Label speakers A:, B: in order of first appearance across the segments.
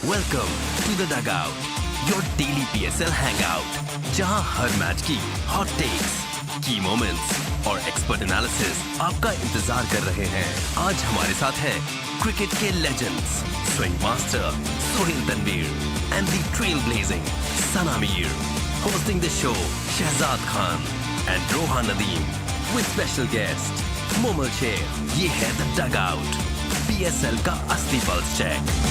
A: Welcome to the Dugout, your daily PSL hangout, जहां हर match की hot takes, key moments और expert analysis आपका इंतजार कर रहे हैं। आज हमारे साथ हैं क्रिकेट के legends, swing master Sohail Tanveer and the trailblazing Sana Mir. Hosting the show, Shehzad Khan and Rohan Nadeem with special guest Momal Sheikh. ये है the Dugout, PSL का असली pulse check.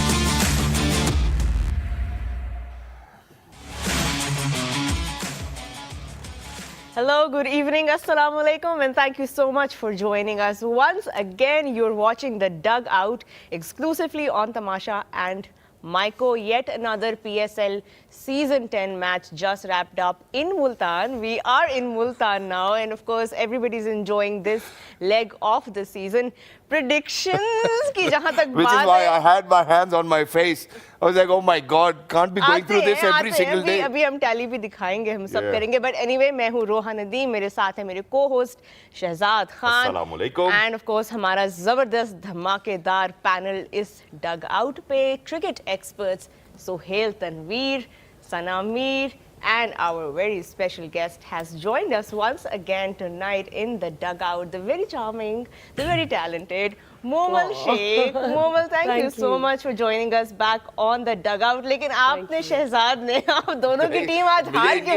B: Hello, good evening, assalamu alaikum, and thank you so much for joining us. Once again, you're watching the Dugout exclusively on Tamasha and Maiko. Yet another PSL Season 10 match just wrapped up in Multan. We are in Multan now, and of course, everybody's enjoying this leg of the season. Predictions ki jahan tak
C: Which is
B: baat
C: why
B: hai,
C: I had my hands on my face. I was like, oh my God, can't be going through this every single day.
B: अभी हम tally भी दिखाएंगे, हम सब
C: Yeah.
B: करेंगे. But anyway, मैं हूँ रोहा नदीम, मेरे साथ है मेरे co-host शहजाद खान.
C: अस्सलामुअलैकुम.
B: And of course हमारा जबरदस्त धमाकेदार पैनल इस डग आउट पे cricket experts Sohail Tanveer, Sana Mir, and our very special guest has joined us once again tonight in the dugout, the very charming, the very talented Momal Sheikh. Momal, thank you so much for joining us back on the dugout. लेकिन आपने शहजाद ने आप दोनों की team आज हार के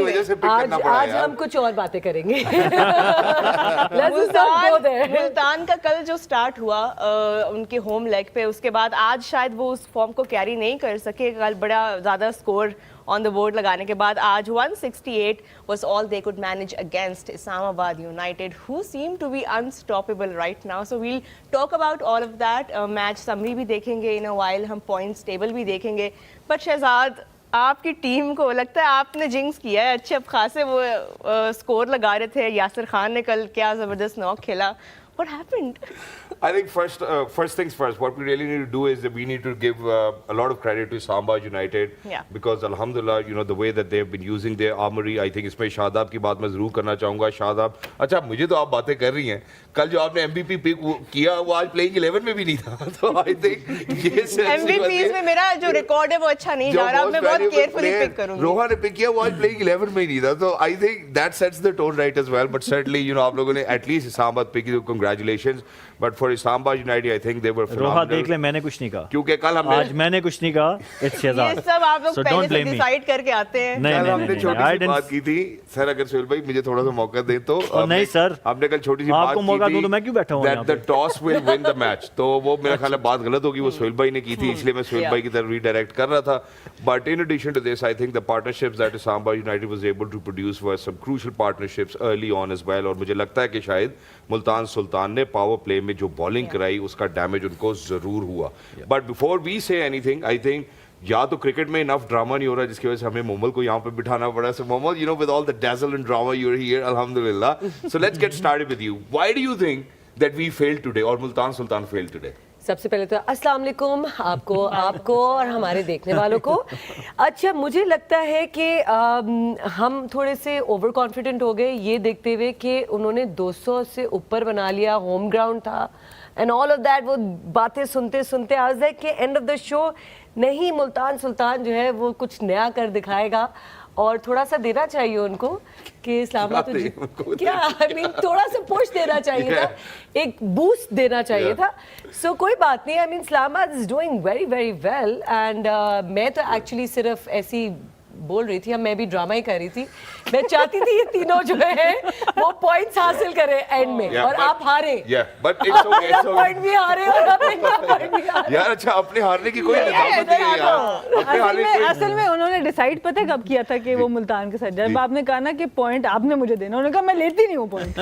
D: आज हम कुछ और बातें करेंगे। Let's not go there.
B: Multan का कल जो स्टार्ट हुआ उनके होम लेग पे, उसके बाद आज शायद वो उस फॉर्म को कैरी नहीं कर सके। कल बड़ा ज़्यादा स्कोर on the board लगाने के बाद आज 168 was all they could manage against Islamabad United, who seem to be unstoppable right now. So we'll talk about all of that. Match summary भी देखेंगे in a while, हम points table भी देखेंगे. But Shahzad, आपकी टीम को लगता है आपने जिंक्स किया है, अच्छे खासे वो स्कोर लगा रहे थे। यासिर खान ने कल क्या ज़बरदस्त नॉक खेला. What happened?
C: I think first things first, what we really need to do is that we need to give a lot of credit to Islamabad United.
B: Yeah.
C: Because alhamdulillah, you know, the way that they've been using their armory, I think इसमें शादाब की बात मैं ज़रूर करना चाहूँगा. शादाब, अच्छा मुझे तो आप बातें कर रही हैं, कल जो आपने MVP पिक किया वो आज प्लेइंग 11 में भी नहीं था. तो I think ये
B: MVPs में मेरा जो रिकॉर्ड है वो अच्छा नहीं जा रहा. मैं बहुत केयरफुली पिक करूँगी.
C: रोहा ने पिक किया वो आज प्लेइंग 11 में ही नहीं था. तो I think that sets the tone right as well. But certainly, you know, आप लोगों ने at least Islamabad पिक की, congratulations. But for Islamabad United, I think they were phenomenal.
E: रोहा देख ले, मैंने कुछ नहीं कहा.
C: क्योंकि कल हमने
E: आज मैंने कुछ नहीं कहा. It's शहजाद.
B: ये सब आप लोग
E: So
B: पहले
E: don't
B: से
E: blame me.
B: डिसाइड करके आते हैं.
C: कल हमने छोटी
E: I
C: सी
E: didn't-
C: बात की थी. सर अगर सोहेल भाई मुझे थोड़ा सा मौका दे तो
E: नहीं सर.
C: आपने कल छोटी सी बात
E: आपको
C: की
E: मौका
C: थी
E: दूं तो मैं क्यों बैठा हूँ यहाँ
C: that the
E: पे?
C: toss will win the match. तो वो मेरा ख्याल है बात गलत होगी. वो सोहेल भाई ने की थी, इसलिए मैं सोहेल भाई की तरफ रीडायरेक्ट कर रहा था. But in addition to this, I think the partnerships that Islamabad United was able to produce were some crucial partnerships early on as well. और मुझे लगता है कि शायद मुल्तान सुल्तान ने पावर प्ले में जो बॉलिंग कराई उसका डैमेज उनको जरूर हुआ. But before we say anything, I think या तो क्रिकेट में इनफ ड्रामा नहीं हो रहा जिसकी वजह से हमें मोमल को यहाँ पे बिठाना पड़ा. So Momal, you know, with all the dazzle and drama you are here, अल्हम्दुलिल्लाह. So let's get started with you. Why do you think that we failed today और मुल्तान सुल्तान फेल्ड टुडे?
D: सबसे पहले तो अस्सलाम वालेकुम आपको और हमारे देखने वालों को. अच्छा, मुझे लगता है कि हम थोड़े से ओवर कॉन्फिडेंट हो गए ये देखते हुए कि उन्होंने 200 से ऊपर बना लिया, होम ग्राउंड था एंड ऑल ऑफ दैट. वो बातें सुनते सुनते आज है कि एंड ऑफ द शो नहीं, मुल्तान सुल्तान जो है वो कुछ नया कर दिखाएगा और थोड़ा सा देना चाहिए उनको कि इस्लामाबाद तो क्या, आई मीन थोड़ा सा पुश देना चाहिए था, एक बूस्ट देना चाहिए था. सो कोई बात नहीं. I mean Islamabad is doing very very well and मैं तो एक्चुअली सिर्फ ऐसी बोल रही थी, अब मैं भी ड्रामा ही कर रही थी. मैं चाहती थी ये तीनों जो है वो पॉइंट्स हासिल करें एंड में, और आप हारे. पॉइंट भी हारे और पॉइंट भी हारे.
C: यार अच्छा, अपने हारने की कोई निजामत नहीं है यार. अपने हारने की कोई
F: असल में उन्होंने डिसाइड पता है कब किया था कि वो मुल्तान के साथ. जब आपने कहा ना कि पॉइंट आपने मुझे देना, उन्होंने कहा मैं लेती नहीं हूँ पॉइंट.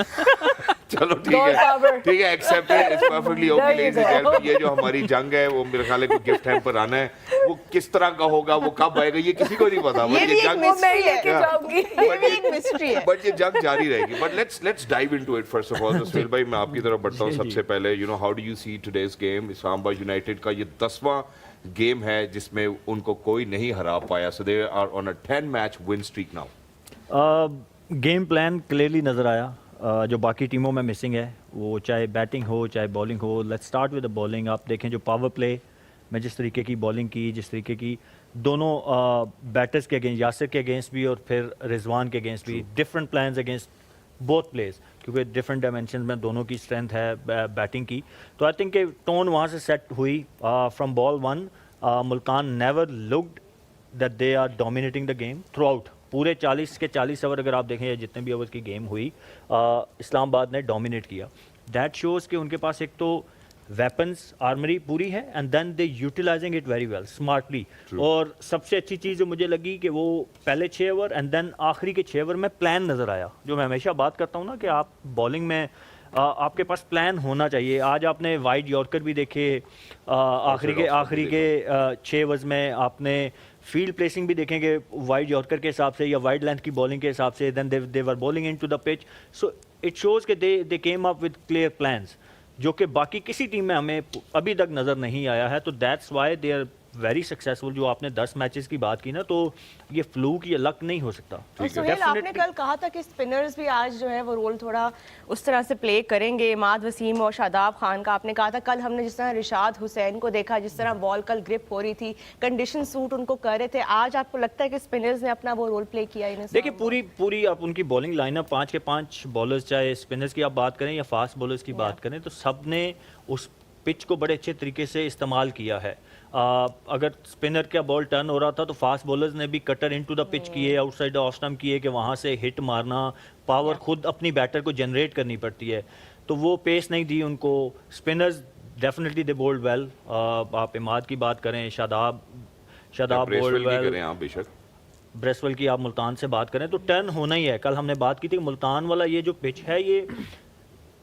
C: चलो ठीक है, accepted, it's perfectly okay. Ladies and gentleman, ये जो हमारी जंग है वो मेरे ख्याल है कोई गिफ्ट हैम्पर आना है, वो किस तरह का होगा, वो कब आएगा, ये किसी को नहीं पता.
B: ये भी एक मिस्ट्री है. ये भी एक मिस्ट्री है.
C: बट ये जंग जारी रहेगी. But let's dive into it first of all. तो सोहेल भाई, मैं आपकी तरफ बढ़ता हूँ सबसे पहले. You know, how do you see today's game? Islamabad United का ये 10वां गेम है जिसमें उनको कोई नहीं हरा पाया. So they are on a 10 match win streak now.
E: Game plan clearly नज़र आया. जो बाकी टीमों में मिसिंग है, वो चाहे बैटिंग हो चाहे बॉलिंग हो. Let's start with the bowling. आप देखें जो पावर प्ले میں جس طریقے کی بولنگ کی, جس طریقے کی دونوں بیٹرز کے اگینسٹ, یاسر کے اگینسٹ بھی اور پھر رضوان کے اگینسٹ بھی, different plans against both please, کیونکہ ڈفرنٹ ڈائمینشن میں دونوں کی اسٹرینتھ ہے بیٹنگ کی. تو آئی تھنک کہ ٹون وہاں سے سیٹ ہوئی from ball 1. Multan never looked that they are dominating the game throughout. پورے 40 کے 40 اوور اگر آپ دیکھیں یا جتنے بھی اوور کی گیم ہوئی, اسلام آباد نے ڈومینیٹ کیا. دیٹ شوز کہ ان کے پاس ایک تو ویپنس آرمری پوری ہے and then they utilising it very well smartly. اور سب سے اچھی چیز جو مجھے لگی کہ وہ پہلے 6 اوور اینڈ دین آخری کے 6 اوور میں پلان نظر آیا, جو میں ہمیشہ بات کرتا ہوں نا کہ آپ بولنگ میں آپ کے پاس پلان ہونا چاہیے. آج آپ نے وائڈ یارکر بھی دیکھے آخری کے 6 اوورز میں, آپ نے فیلڈ پلیسنگ بھی دیکھیں کہ وائڈ یارکر کے حساب سے یا وائڈ لینتھ کی بولنگ کے حساب سے, then they were bowling in to the pitch. So it shows کہ they came up with clear plans, جو کہ باقی کسی ٹیم میں ہمیں ابھی تک نظر نہیں آیا ہے. تو that's why they are very successful. جو آپ نے 10 میچز کی بات کی نا, تو یہ فلوک یا لک نہیں ہو سکتا.
B: اور سہیل, آپ نے کل کہا تھا کہ اسپنرز بھی آج جو ہے وہ رول تھوڑا اس طرح سے پلے کریں گے. عماد وسیم اور شاداب خان کا آپ نے کہا تھا. کل ہم نے جس طرح رشاد حسین کو دیکھا, جس طرح بال کل گرپ ہو رہی تھی, کنڈیشن سوٹ ان کو کر رہے تھے. آج آپ کو لگتا ہے کہ اسپنرز نے اپنا وہ رول پلے کیا؟
E: دیکھیے پوری آپ ان کی بالنگ لائن اپ 5 کے 5 بالرز, چاہے اسپنرز کی آپ بات کریں یا فاسٹ بالرز کی بات کریں, تو سب نے اس پچ کو بڑے اچھے طریقے سے استعمال کیا ہے. اگر اسپنر کا بال ٹرن ہو رہا تھا تو فاسٹ بولرز نے بھی کٹر انٹو دا پچ کیے, آؤٹ سائڈ آف اسٹمپ کیے کہ وہاں سے ہٹ مارنا, پاور خود اپنی بیٹر کو جنریٹ کرنی پڑتی ہے, تو وہ پیس نہیں دی ان کو. Spinners definitely they bowled well. آپ عماد کی بات کریں, شاداب بولڈ ویل, بریسول کی آپ ملتان سے بات کریں, تو ٹرن ہونا ہی ہے. کل ہم نے بات کی تھی کہ ملتان والا یہ جو پچ ہے, یہ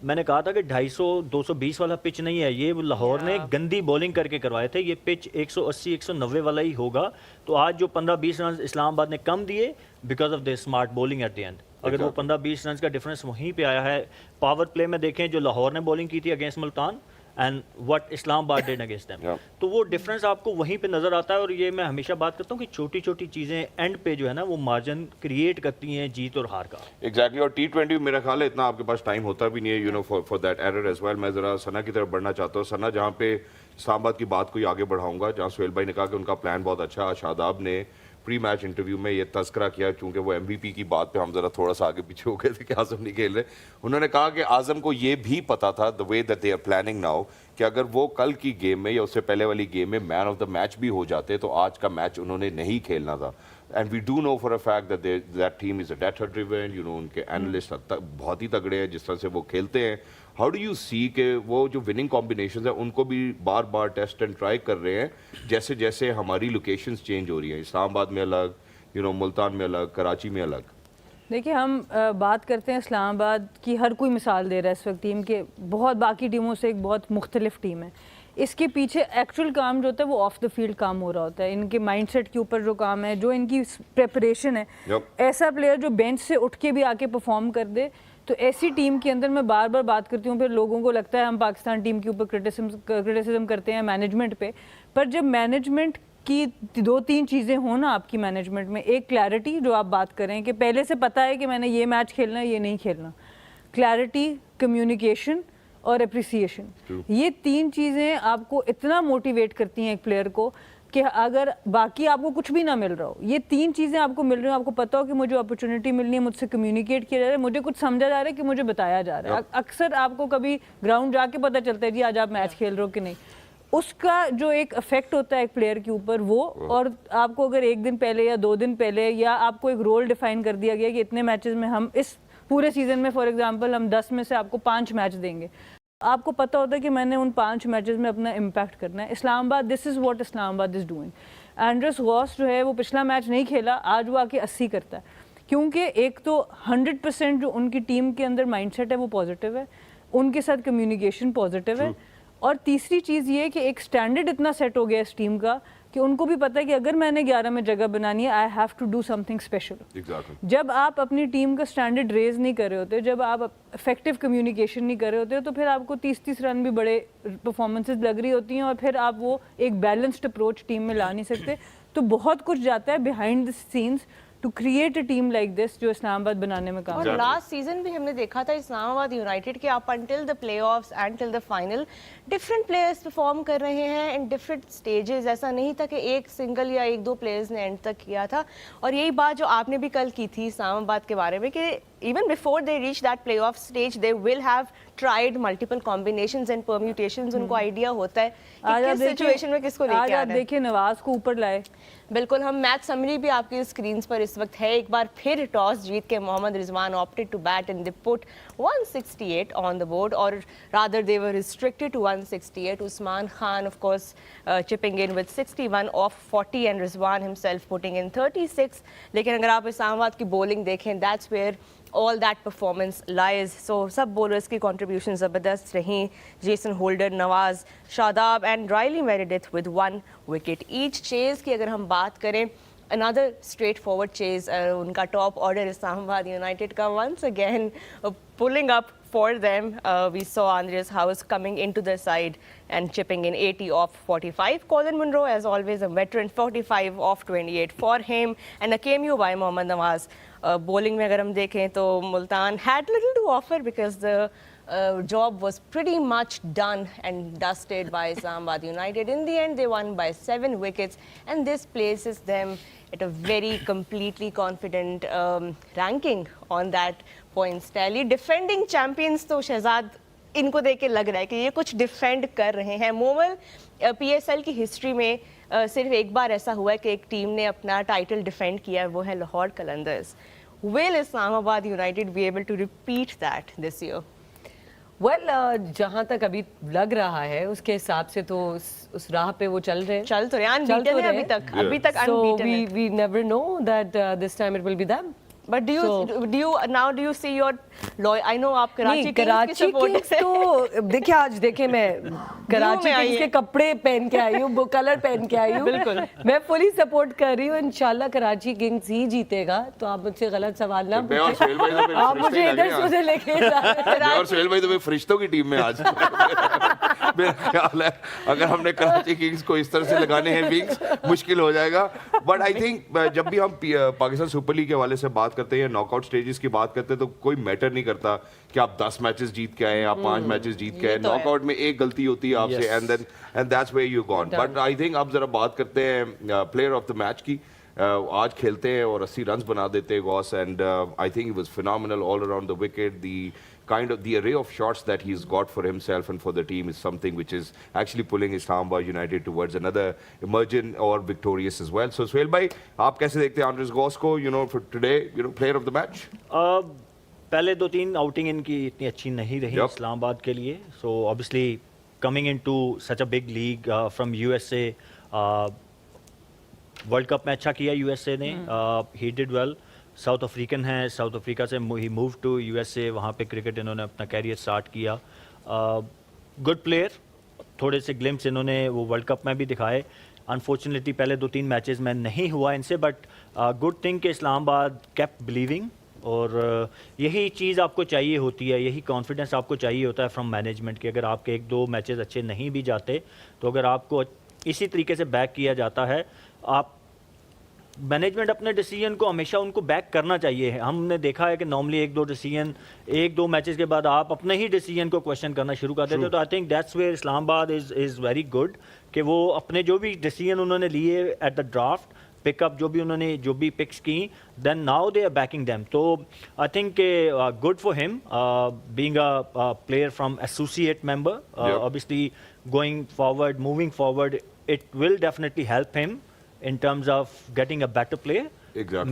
E: میں نے کہا تھا کہ 250-220 والا پچ نہیں ہے, یہ لاہور نے گندی بولنگ کر کے کروائے تھے. یہ پچ 180-190 والا ہی ہوگا. تو آج جو 15-20 رنز اسلام آباد نے کم دیے because of the smart bowling at the end. اگر وہ 15-20 رنز کا ڈفرینس وہیں پہ آیا ہے. پاور پلے میں دیکھیں جو لاہور نے بولنگ کی تھی against Multan and what Islam آباد ڈیڈ اگینسٹ دیم, تو وہ ڈفرینس آپ کو وہیں پہ نظر آتا ہے. اور یہ میں ہمیشہ بات کرتا ہوں کہ چھوٹی چھوٹی چیزیں اینڈ پہ جو ہے نا وہ مارجن کریٹ کرتی ہیں جیت اور ہار کا.
C: ایگزیکٹلی. اور T20 میرا خیال ہے اتنا آپ کے پاس ٹائم ہوتا بھی نہیں ہے, you know, for that error as well. میں ذرا ثنا کی طرف بڑھنا چاہتا ہوں. ثنا, جہاں پہ اسلام آباد کی بات کو ہی آگے بڑھاؤں گا, جہاں سہیل بھائی نے کہا کہ ان کا پلان بہت اچھا. شاداب نے پری میچ انٹرویو میں یہ تذکرہ کیا, چونکہ وہ MVP کی بات پہ ہم ذرا تھوڑا سا آگے پیچھے ہو گئے تھے کہ اعظم نہیں کھیل رہے. انہوں نے کہا کہ اعظم کو یہ بھی پتا تھا, the way that they are planning now, کہ اگر وہ کل کی گیم میں یا اس سے پہلے والی گیم میں مین آف دا میچ بھی ہو جاتے تو آج کا میچ انہوں نے نہیں کھیلنا تھا. And we do know for a fact that team is a data driven, you know, ان کے اینالسٹ بہت ہی تگڑے ہیں جس طرح سے وہ کھیلتے ہیں. ہاؤ ڈو یو سی کہ وہ جو وننگ کمبینیشنز ہیں ان کو بھی بار بار ٹیسٹ اینڈ ٹرائی کر رہے ہیں, جیسے جیسے ہماری لوکیشنز چینج ہو رہی ہیں, اسلام آباد میں الگ, یو نو, ملتان میں الگ, کراچی میں الگ.
F: دیکھیے ہم بات کرتے ہیں اسلام آباد کی, ہر کوئی مثال دے رہا ہے اس وقت ٹیم کے, بہت باقی ٹیموں سے ایک بہت مختلف ٹیم ہے. اس کے پیچھے ایکچوئل کام جو ہوتا ہے وہ آف دا فیلڈ کام ہو رہا ہوتا ہے. ان کے مائنڈ سیٹ کے اوپر جو کام ہے, جو ان کی پریپریشن ہے, ایسا پلیئر جو بینچ سے اٹھ کے بھی آ کے پرفارم کر دے, تو ایسی ٹیم کے اندر میں بار بار بات کرتی ہوں, پھر لوگوں کو لگتا ہے ہم پاکستان ٹیم کے اوپر کرٹیسزم کرتے ہیں مینجمنٹ پہ, پر جب مینجمنٹ کی 2-3 چیزیں ہوں نا آپ کی مینجمنٹ میں, ایک کلیئرٹی جو آپ بات کریں کہ پہلے سے پتہ ہے کہ میں نے یہ میچ کھیلنا ہے, یہ نہیں کھیلنا, کلیئرٹی, کمیونیکیشن اور اپریسیشن, یہ 3 چیزیں آپ کو اتنا موٹیویٹ کرتی ہیں ایک پلیئر کو کہ اگر باقی آپ کو کچھ بھی نہ مل رہا ہو, یہ 3 چیزیں آپ کو مل رہی ہیں, آپ کو پتہ ہو کہ مجھے اپرچونٹی ملنی ہے, مجھ سے کمیونیکیٹ کیا جا رہا ہے, مجھے کچھ سمجھا جا رہا ہے کہ مجھے بتایا جا رہا ہے. اکثر آپ کو کبھی گراؤنڈ جا کے پتہ چلتا ہے جی آج آپ میچ کھیل رہے ہو کہ نہیں. اس کا جو ایک افیکٹ ہوتا ہے ایک پلیئر کے اوپر وہ, اور آپ کو اگر 1 دن پہلے یا 2 دن پہلے یا آپ کو ایک رول ڈیفائن کر دیا گیا کہ اتنے میچز میں ہم اس پورے سیزن میں فار ایگزامپل ہم 10 میں سے آپ کو 5 میچ دیں گے, آپ کو پتہ ہوتا ہے کہ میں نے ان 5 میچز میں اپنا امپیکٹ کرنا ہے. اسلام آباد, دس از واٹ اسلام آباد از ڈوئنگ. اینڈرس غوث جو ہے وہ پچھلا میچ نہیں کھیلا, آج وہ آ کے 80 کرتا ہے, کیونکہ ایک تو 100% جو ان کی ٹیم کے اندر مائنڈ سیٹ ہے وہ پازیٹیو ہے, ان کے ساتھ کمیونیکیشن پازیٹیو ہے, اور تیسری چیز یہ کہ ایک سٹینڈرڈ اتنا سیٹ ہو گیا اس ٹیم کا کہ ان کو بھی پتہ ہے کہ اگر میں نے 11 میں جگہ بنانی ہے, I have to do some thing special. جب آپ اپنی ٹیم کا سٹینڈرڈ ریز نہیں کر رہے ہوتے, جب آپ افیکٹو کمیونیکیشن نہیں کر رہے ہوتے, تو پھر آپ کو 30 رن بھی بڑے پرفارمنسز لگ رہی ہوتی ہیں, اور پھر آپ وہ ایک بیلنسڈ اپروچ ٹیم میں لا نہیں سکتے. تو بہت کچھ جاتا ہے behind the sense to create a team like this जो इस्लामाबाद बनाने में काम
B: और लास्ट सीजन भी हमने देखा था इस्लामाबाद यूनाइटेड के up until the playoffs and till the final different players perform कर रहे हैं इन डिफरेंट स्टेजेस. ऐसा नहीं था कि एक सिंगल या एक दो प्लेयर्स ने एंड तक किया था. और यही बात जो आपने भी कल की थी इस्लामाबाद के बारे में कि even before they reach that playoff stage they will have tried multiple combinations and permutations. उनको आइडिया होता है कि किस सिचुएशन में किसको लेके
F: आज
B: आना
F: आप
B: है.
F: देखिए नवाज को ऊपर लाए.
B: बिल्कुल. हम मैच समरी भी आपकी स्क्रीन पर इस वक्त है. एक बार फिर टॉस जीत के Mohammad Rizwan opted to bat and they put 168 on the board, or rather they were restricted to 168. Usman Khan of course chipping in with 61 off 40 and Rizwan himself putting in 36. लेकिन अगर आप इस्लामाबाद की bowling देखें that's where all that performance lies. So सब bowlers की contributions ज़बरदस्त रहीं. Jason Holder, Nawaz, Shadab and Riley Meredith with 1 wicket each. Chase की अगर हम बात करें another straightforward chase. उनका top order Islamabad United का once again pulling up for them. We saw Andreas House coming into the side and chipping in 80 off 45. Colin Munro, as always, a veteran, 45 off 28 for him. And a cameo by Mohammad Nawaz. Bowling में अगर हम देखें तो Multan had little to offer because the job was pretty much done and dusted by Islamabad United. In the end, they won by 7 wickets, and this places them at a very completely confident ranking on that points tally. Defending champions तो शहजाद इनको देख के लग रहा है कि ये कुछ डिफेंड कर रहे हैं. मोमल PSL की हिस्ट्री में सिर्फ एक बार ऐसा हुआ है कि एक टीम ने अपना टाइटल डिफेंड किया है, वो है Lahore Qalandars. Will Islamabad United be able to repeat that this year?
D: Well, जहाँ तक अभी लग रहा है उसके हिसाब से तो उस राह पे वो चल रहे हैं.
B: चल तो रहे हैं,
D: चल तो
B: अनबीटन है
D: रहे
B: अभी तक
D: So
B: अनबीटन है.
D: we never know that this time it will be them.
B: But do you see your loyal? I know आप कराची
D: नहीं,
B: किंग्स की
D: कराची
B: सपोर्टर
D: किंग्स
B: हैं.
D: तो देखिए आज देखे मैं कराची
B: में आई
D: किंग्स
B: है.
D: के कपड़े पहन के आई हूँ, वो कलर पहन के आई हूँ.
B: बिल्कुल.
D: मैं फुली सपोर्ट कर रही हूँ. इंशाल्लाह कराची किंग्स ही जीतेगा. तो आप मुझसे गलत सवाल ना
C: मैं और सुहेल भाई तो मेरे
D: आप
C: फरिश्ते
D: मुझे
C: ही लग
D: इधर
C: रहे हैं
D: से उधर लेके जा रहे हैं.
C: मैं और सुहेल भाई तो मेरे फरिश्तों की टीम में आज मेरा ख्याल है अगर हमने कराची किंग्स को इस तरह से लगाने हैं विंग्स मुश्किल हो जाएगा. बट आई थिंक जब भी हम पाकिस्तान सुपर लीग के हवाले से बात करते हैं, नॉकआउट स्टेजेस की बात करते हैं, तो कोई मैटर नहीं करता कि आप 10 मैचेस जीत के आए, आप 5 मैचेस जीत के आए. नॉकआउट में एक गलती होती है आपसे and that's where you gone. But I think अब जरा बात करते हैं प्लेयर ऑफ द मैच की. आज खेलते हैं और 80 रन्स बना देते हैं Gauss, and I think it was phenomenal all around the wicket. The kind of the array of shots that he's got for himself and for the team is something which is actually pulling Islamabad United towards another emergent or victorious as well. So Suhail bhai, aap kaise dekhte hain Andres Goss ko, for today, player of the match?
E: पहले 2-3 outing इनकी इतनी अच्छी नहीं रही इस्लामाबाद के लिए. So obviously coming into such a big league from USA, world cup में अच्छा किया USA ने. He did well. South African है, साउथ अफ्रीका से ही मूव टू USA, वहाँ पे क्रिकेट इन्होंने अपना कैरियर स्टार्ट किया. Good player. थोड़े से ग्लिम्स इन्होंने वो वर्ल्ड कप में भी दिखाए. अनफॉर्चुनेटली पहले 2-3 मैचेस में नहीं हुआ इनसे, बट गुड थिंग कि इस्लामाबाद केप्ट बिलीविंग. और यही चीज़ आपको चाहिए होती है, यही कॉन्फिडेंस आपको चाहिए होता है फ्रॉम मैनेजमेंट कि अगर आपके 1-2 मैचेस अच्छे नहीं भी जाते तो अगर आपको इसी तरीके से बैक किया जाता है, आप मैनेजमेंट अपने डिसीजन को हमेशा उनको बैक करना चाहिए. हमने देखा है कि नॉर्मली 1-2 डिसीजन 1-2 मैचेस के बाद आप अपने ही डिसीजन को क्वेश्चन करना शुरू कर देते हो. तो I think that's where Islamabad is very good कि वो अपने जो भी डिसीजन उन्होंने लिए एट द ड्राफ्ट पिकअप, जो भी पिक्स की, then now they are backing them. तो I think good for him being a player from associate member. Obviously going forward, moving forward, it will definitely help him in terms of getting a better player,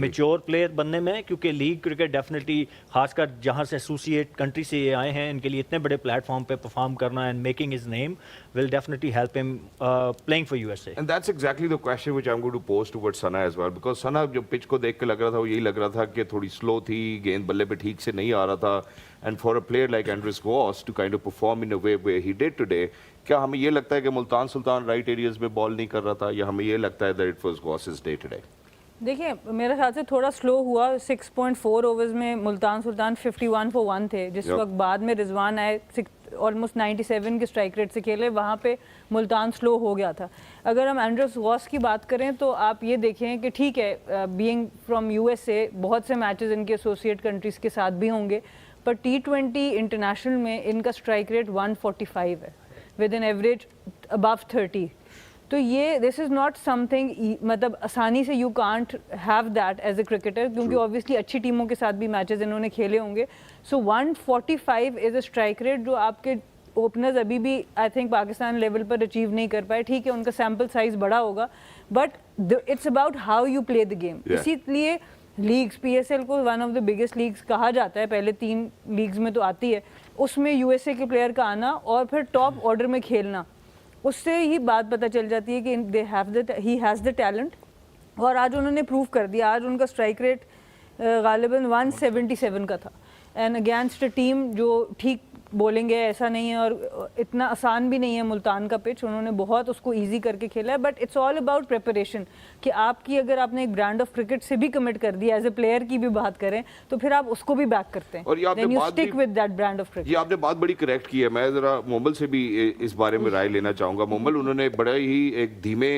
E: mature player बनने में, क्योंकि league cricket definitely खासकर जहाँ से associate country से ये आए हैं, इनके लिए इतने बड़े प्लेटफॉर्म पे परफॉर्म करना and making his name will definitely help him playing for USA.
C: And that's exactly the question which I'm going to pose towards Sana as well, because Sana जो पिच को देख के लग रहा था वो यही लग रहा था कि थोड़ी स्लो थी, गेंद बल्ले पे ठीक से नहीं आ रहा था. And for a player like Andres Goss to kind of perform in a way where he did today, क्या हमें ये लगता है कि मुल्तान सुल्तान राइट एरियाज में बॉल नहीं कर रहा था, या हमें ये लगता है that it was Goss's day today?
F: देखिए मेरे ख्याल से थोड़ा स्लो हुआ. 6.4 ओवर्स में मुल्तान सुल्तान 51 for 1 थे, जिस वक्त बाद में रिजवान आए ऑलमोस्ट 97 के स्ट्राइक रेट से खेले, वहाँ पे मुल्तान स्लो हो गया था. अगर हम एंड्रस गॉस की बात करें तो आप ये देखें कि ठीक है, बीइंग फ्रॉम USA बहुत से मैचेस इनके एसोसिएट कंट्रीज़ के साथ भी होंगे, पर T20 इंटरनेशनल में इनका स्ट्राइक रेट 145 है विद एन एवरेज अबव 30. तो ये दिस इज़ नॉट समथिंग, मतलब आसानी से you can't have that as a cricketer, क्योंकि ऑब्वियसली अच्छी टीमों के साथ भी मैचेस इन्होंने खेले होंगे. So 145 is a strike rate जो आपके ओपनर्स अभी भी आई थिंक पाकिस्तान लेवल पर अचीव नहीं कर पाए. ठीक है, उनका सैम्पल साइज बड़ा होगा, but it's about how you play the game. इसीलिए लीग्स, PSL को one of the biggest leagues कहा जाता है, पहले 3 लीग्स में तो आती है, उसमें USA के प्लेयर का आना और फिर टॉप ऑर्डर में खेलना, उससे ही बात पता चल जाती है कि ही हैज़ द टैलेंट. और आज उन्होंने प्रूव कर दिया. आज उनका स्ट्राइक रेट गालिबन 177 का था, एंड अगेंस्ट अ टीम जो ठीक बॉलिंग है ऐसा नहीं है, और इतना आसान भी नहीं है मुल्तान का पिच. उन्होंने बहुत उसको इजी करके खेला है, but it's all about preparation. कि आपकी अगर आपने एक ब्रांड ऑफ क्रिकेट से भी कमिट कर दिया, एज ए प्लेयर की भी बात करें, तो फिर आप उसको भी बैक करते हैं.
C: और ये आपने
F: Then you
C: बात
F: stick
C: भी-
F: with that brand of cricket.
C: ये आपने बात बड़ी करेक्ट की है. मैं जरा मोमल से भी इस बारे में राय लेना चाहूंगा. मोमल, उन्होंने बड़ा ही एक धीमे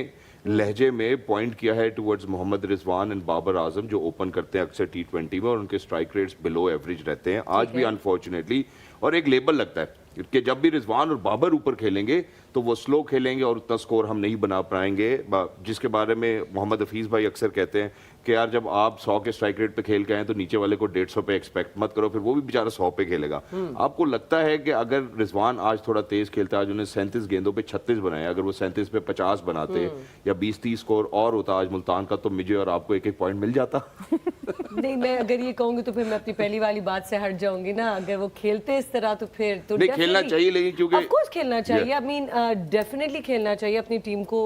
C: लहजे में पॉइंट किया है टुवर्ड्स मोहम्मद रिजवान एंड बाबर आजम, जो ओपन करते हैं अक्सर T20 में, और उनके स्ट्राइक रेट्स बिलो एवरेज रहते हैं आज भी अनफॉर्चुनेटली. और एक लेबल लगता है कि जब भी रिजवान और बाबर ऊपर खेलेंगे तो वो स्लो खेलेंगे और उतना स्कोर हम नहीं बना पाएंगे, जिसके बारे में मोहम्मद हफीज़ भाई अक्सर कहते हैं कि यार जब आप 100 के स्ट्राइक रेट पे खेल के आए तो नीचे वाले को 150 पे एक्सपेक्ट मत करो, फिर वो भी बेचारा 100 पे खेलेगा. आपको लगता है कि अगर रिजवान आज थोड़ा तेज खेलता, आज उन्हें 37 गेंदों पे 36 बनाए, अगर वो 37 पे 50 बनाते या 20-30 स्कोर और होता आज मुल्तान का, तो मुझे और आपको एक पॉइंट मिल जाता?
D: नहीं, मैं अगर ये कहूंगी तो फिर मैं अपनी पहली वाली बात से हट जाऊंगी ना. अगर वो खेलते इस तरह तो फिर तो
C: नहीं, खेलना चाहिए, लेकिन क्योंकि
D: ऑफ कोर्स खेलना चाहिए. आई मीन डेफिनेटली खेलना चाहिए अपनी टीम को.